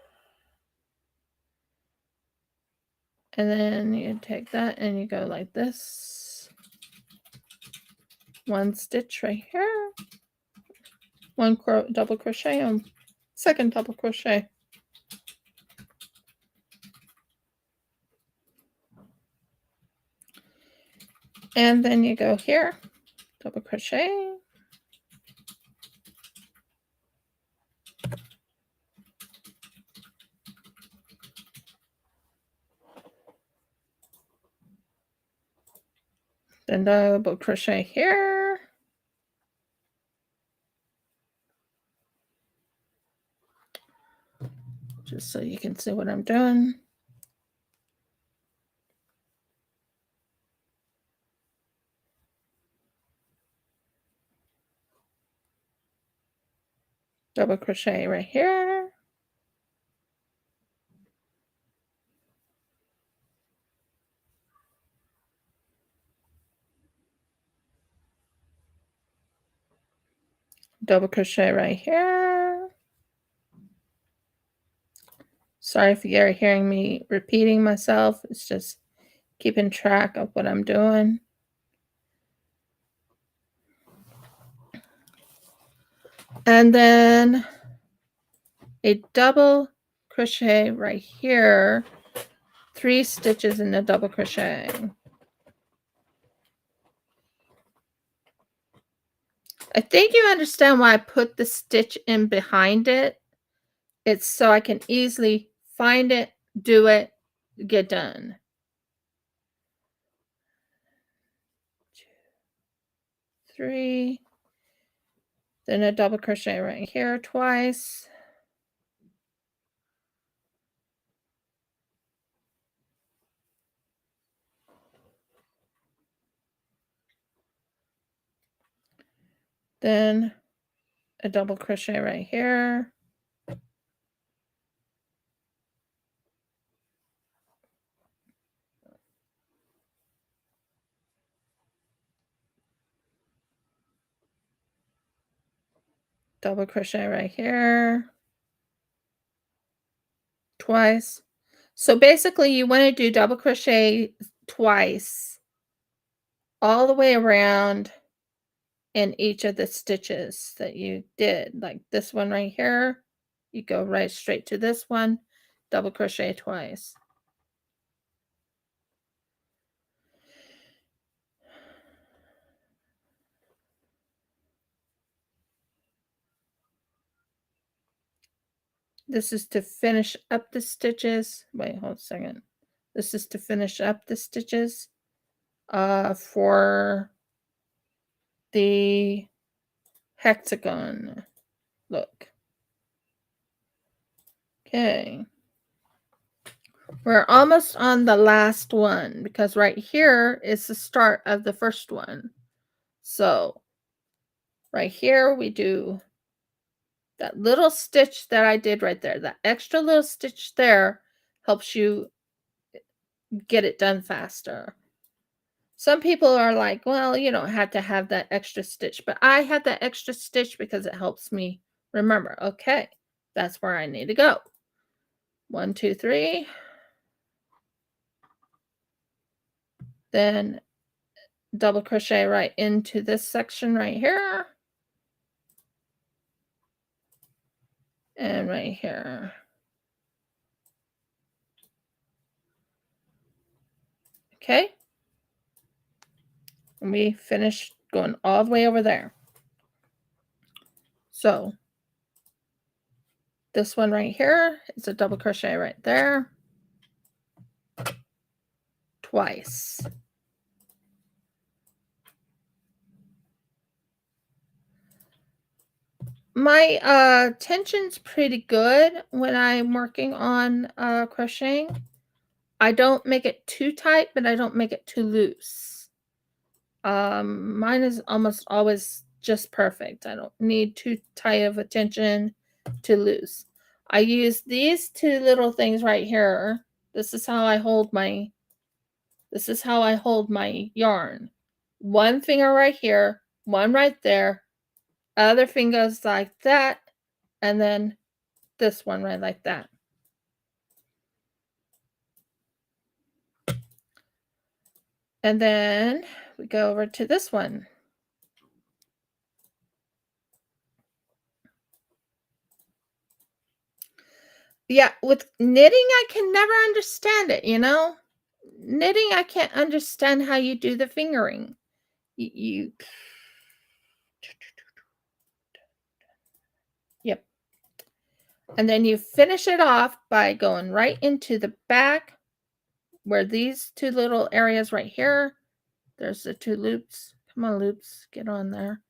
S1: and then you take that and you go like this, 1 stitch right here, 1 double crochet on second double crochet. And then you go here, double crochet, then double crochet here, just so you can see what I'm doing. Double crochet right here. Double crochet right here. Sorry if you're hearing me repeating myself. It's just keeping track of what I'm doing. And then a double crochet right here, 3 stitches in the double crochet. I think you understand why I put the stitch in behind it. It's so I can easily find it, do it, get done. 2, 3, then a double crochet right here twice. Then a double crochet right here. double crochet right here twice. So basically you want to do double crochet twice all the way around in each of the stitches that you did. Like this one right here, you go right straight to this one, double crochet twice. This is to finish up the stitches. Wait, hold a second. This is to finish up the stitches for the hexagon look. Okay. We're almost on the last one because right here is the start of the first one. So right here we do that little stitch that I did right there. That extra little stitch there helps you get it done faster. Some people are like, well, you don't have to have that extra stitch, but I have that extra stitch because it helps me remember, okay, that's where I need to go. 1, 2, 3. Then double crochet right into this section right here. And right here. Okay. And we finished going all the way over there. So this one right here is a double crochet right there. Twice. My tension's pretty good when I'm working on crocheting. I don't make it too tight, but I don't make it too loose. Mine is almost always just perfect. I don't need too tight of a tension, too loose. I use these two little things right here. This is how I hold my yarn. One finger right here, one right there, other fingers like that, and then this one right like that. And then we go over to this one. Yeah, with knitting, I can never understand it, you know? Knitting, I can't understand how you do the fingering. You Yep. And then you finish it off by going right into the back where these two little areas right here, there's the two loops. Come on, loops, get on there.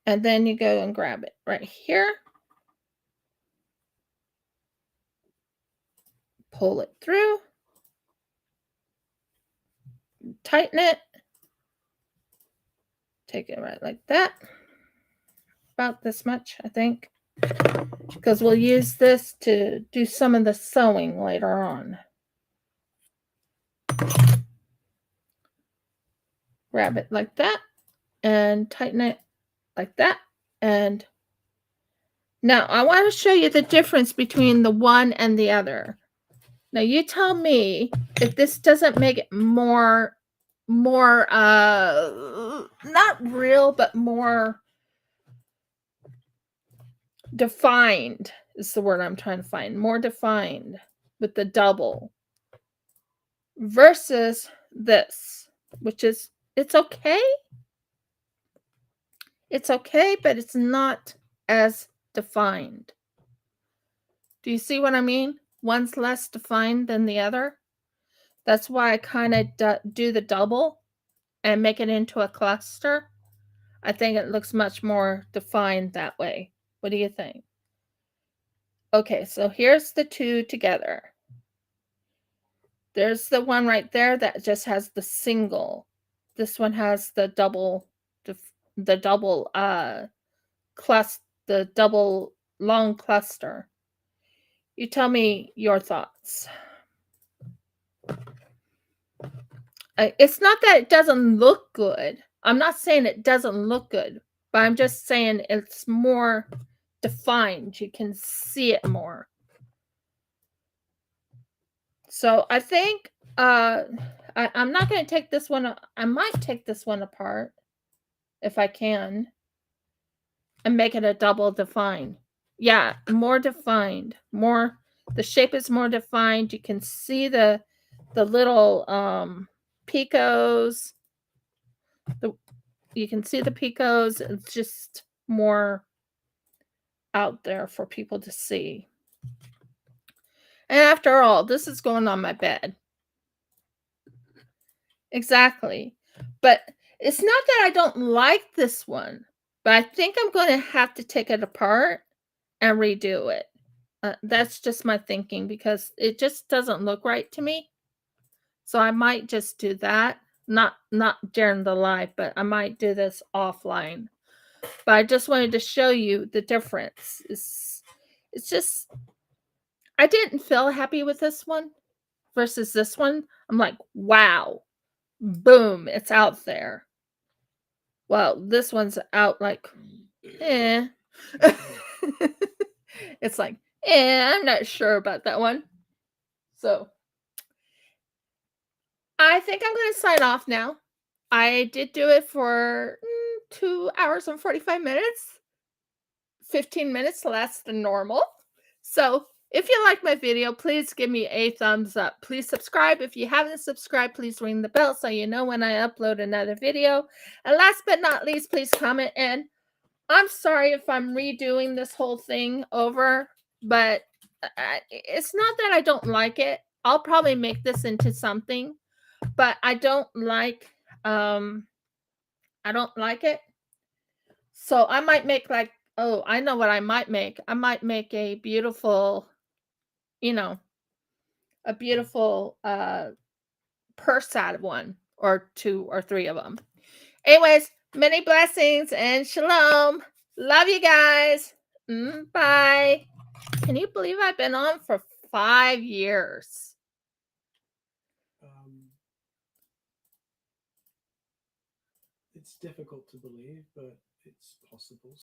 S1: And then you go and grab it right here. Pull it through. Tighten it. Take it right like that. About this much, I think. Because we'll use this to do some of the sewing later on. Grab it like that and tighten it like that. And now I want to show you the difference between the one and the other. Now you tell me if this doesn't make it more not real, but more defined is the word I'm trying to find. More defined with the double versus this, which is, it's okay. It's okay, but it's not as defined. Do you see what I mean? One's less defined than the other. That's why I kind of do the double and make it into a cluster. I think it looks much more defined that way. What do you think? Okay, so here's the two together. There's the one right there that just has the single. This one has the double long cluster. You tell me your thoughts. It's not that it doesn't look good. I'm not saying it doesn't look good, but I'm just saying it's more defined. You can see it more. So I think I'm not going to take this one. I might take this one apart if I can and make it a double defined. Yeah, more defined. More, the shape is more defined. You can see the little picos. You can see the picos. It's just more out there for people to see. And after all, this is going on my bed. Exactly. But it's not that I don't like this one, but I think I'm going to have to take it apart and redo it. That's just my thinking because it just doesn't look right to me. So I might just do that. Not during the live, but I might do this offline. But I just wanted to show you the difference. It's just, I didn't feel happy with this one versus this one. I'm like, wow, boom, it's out there. Well, this one's out like, eh. It's like, I'm not sure about that one. So I think I'm going to sign off now. I did do it for 2 hours and 45 minutes. 15 minutes less than normal. So if you like my video, please give me a thumbs up. Please subscribe. If you haven't subscribed, please ring the bell so you know when I upload another video. And last but not least, please comment. And I'm sorry if I'm redoing this whole thing over, but it's not that I don't like it. I'll probably make this into something, but I don't like it. So I might make like, oh, I know what I might make. I might make a beautiful, a beautiful purse out of one or 2 or 3 of them. Anyways, many blessings and shalom. Love you guys. Bye. Can you believe I've been on for 5 years?
S3: It's difficult to believe, but it's possible.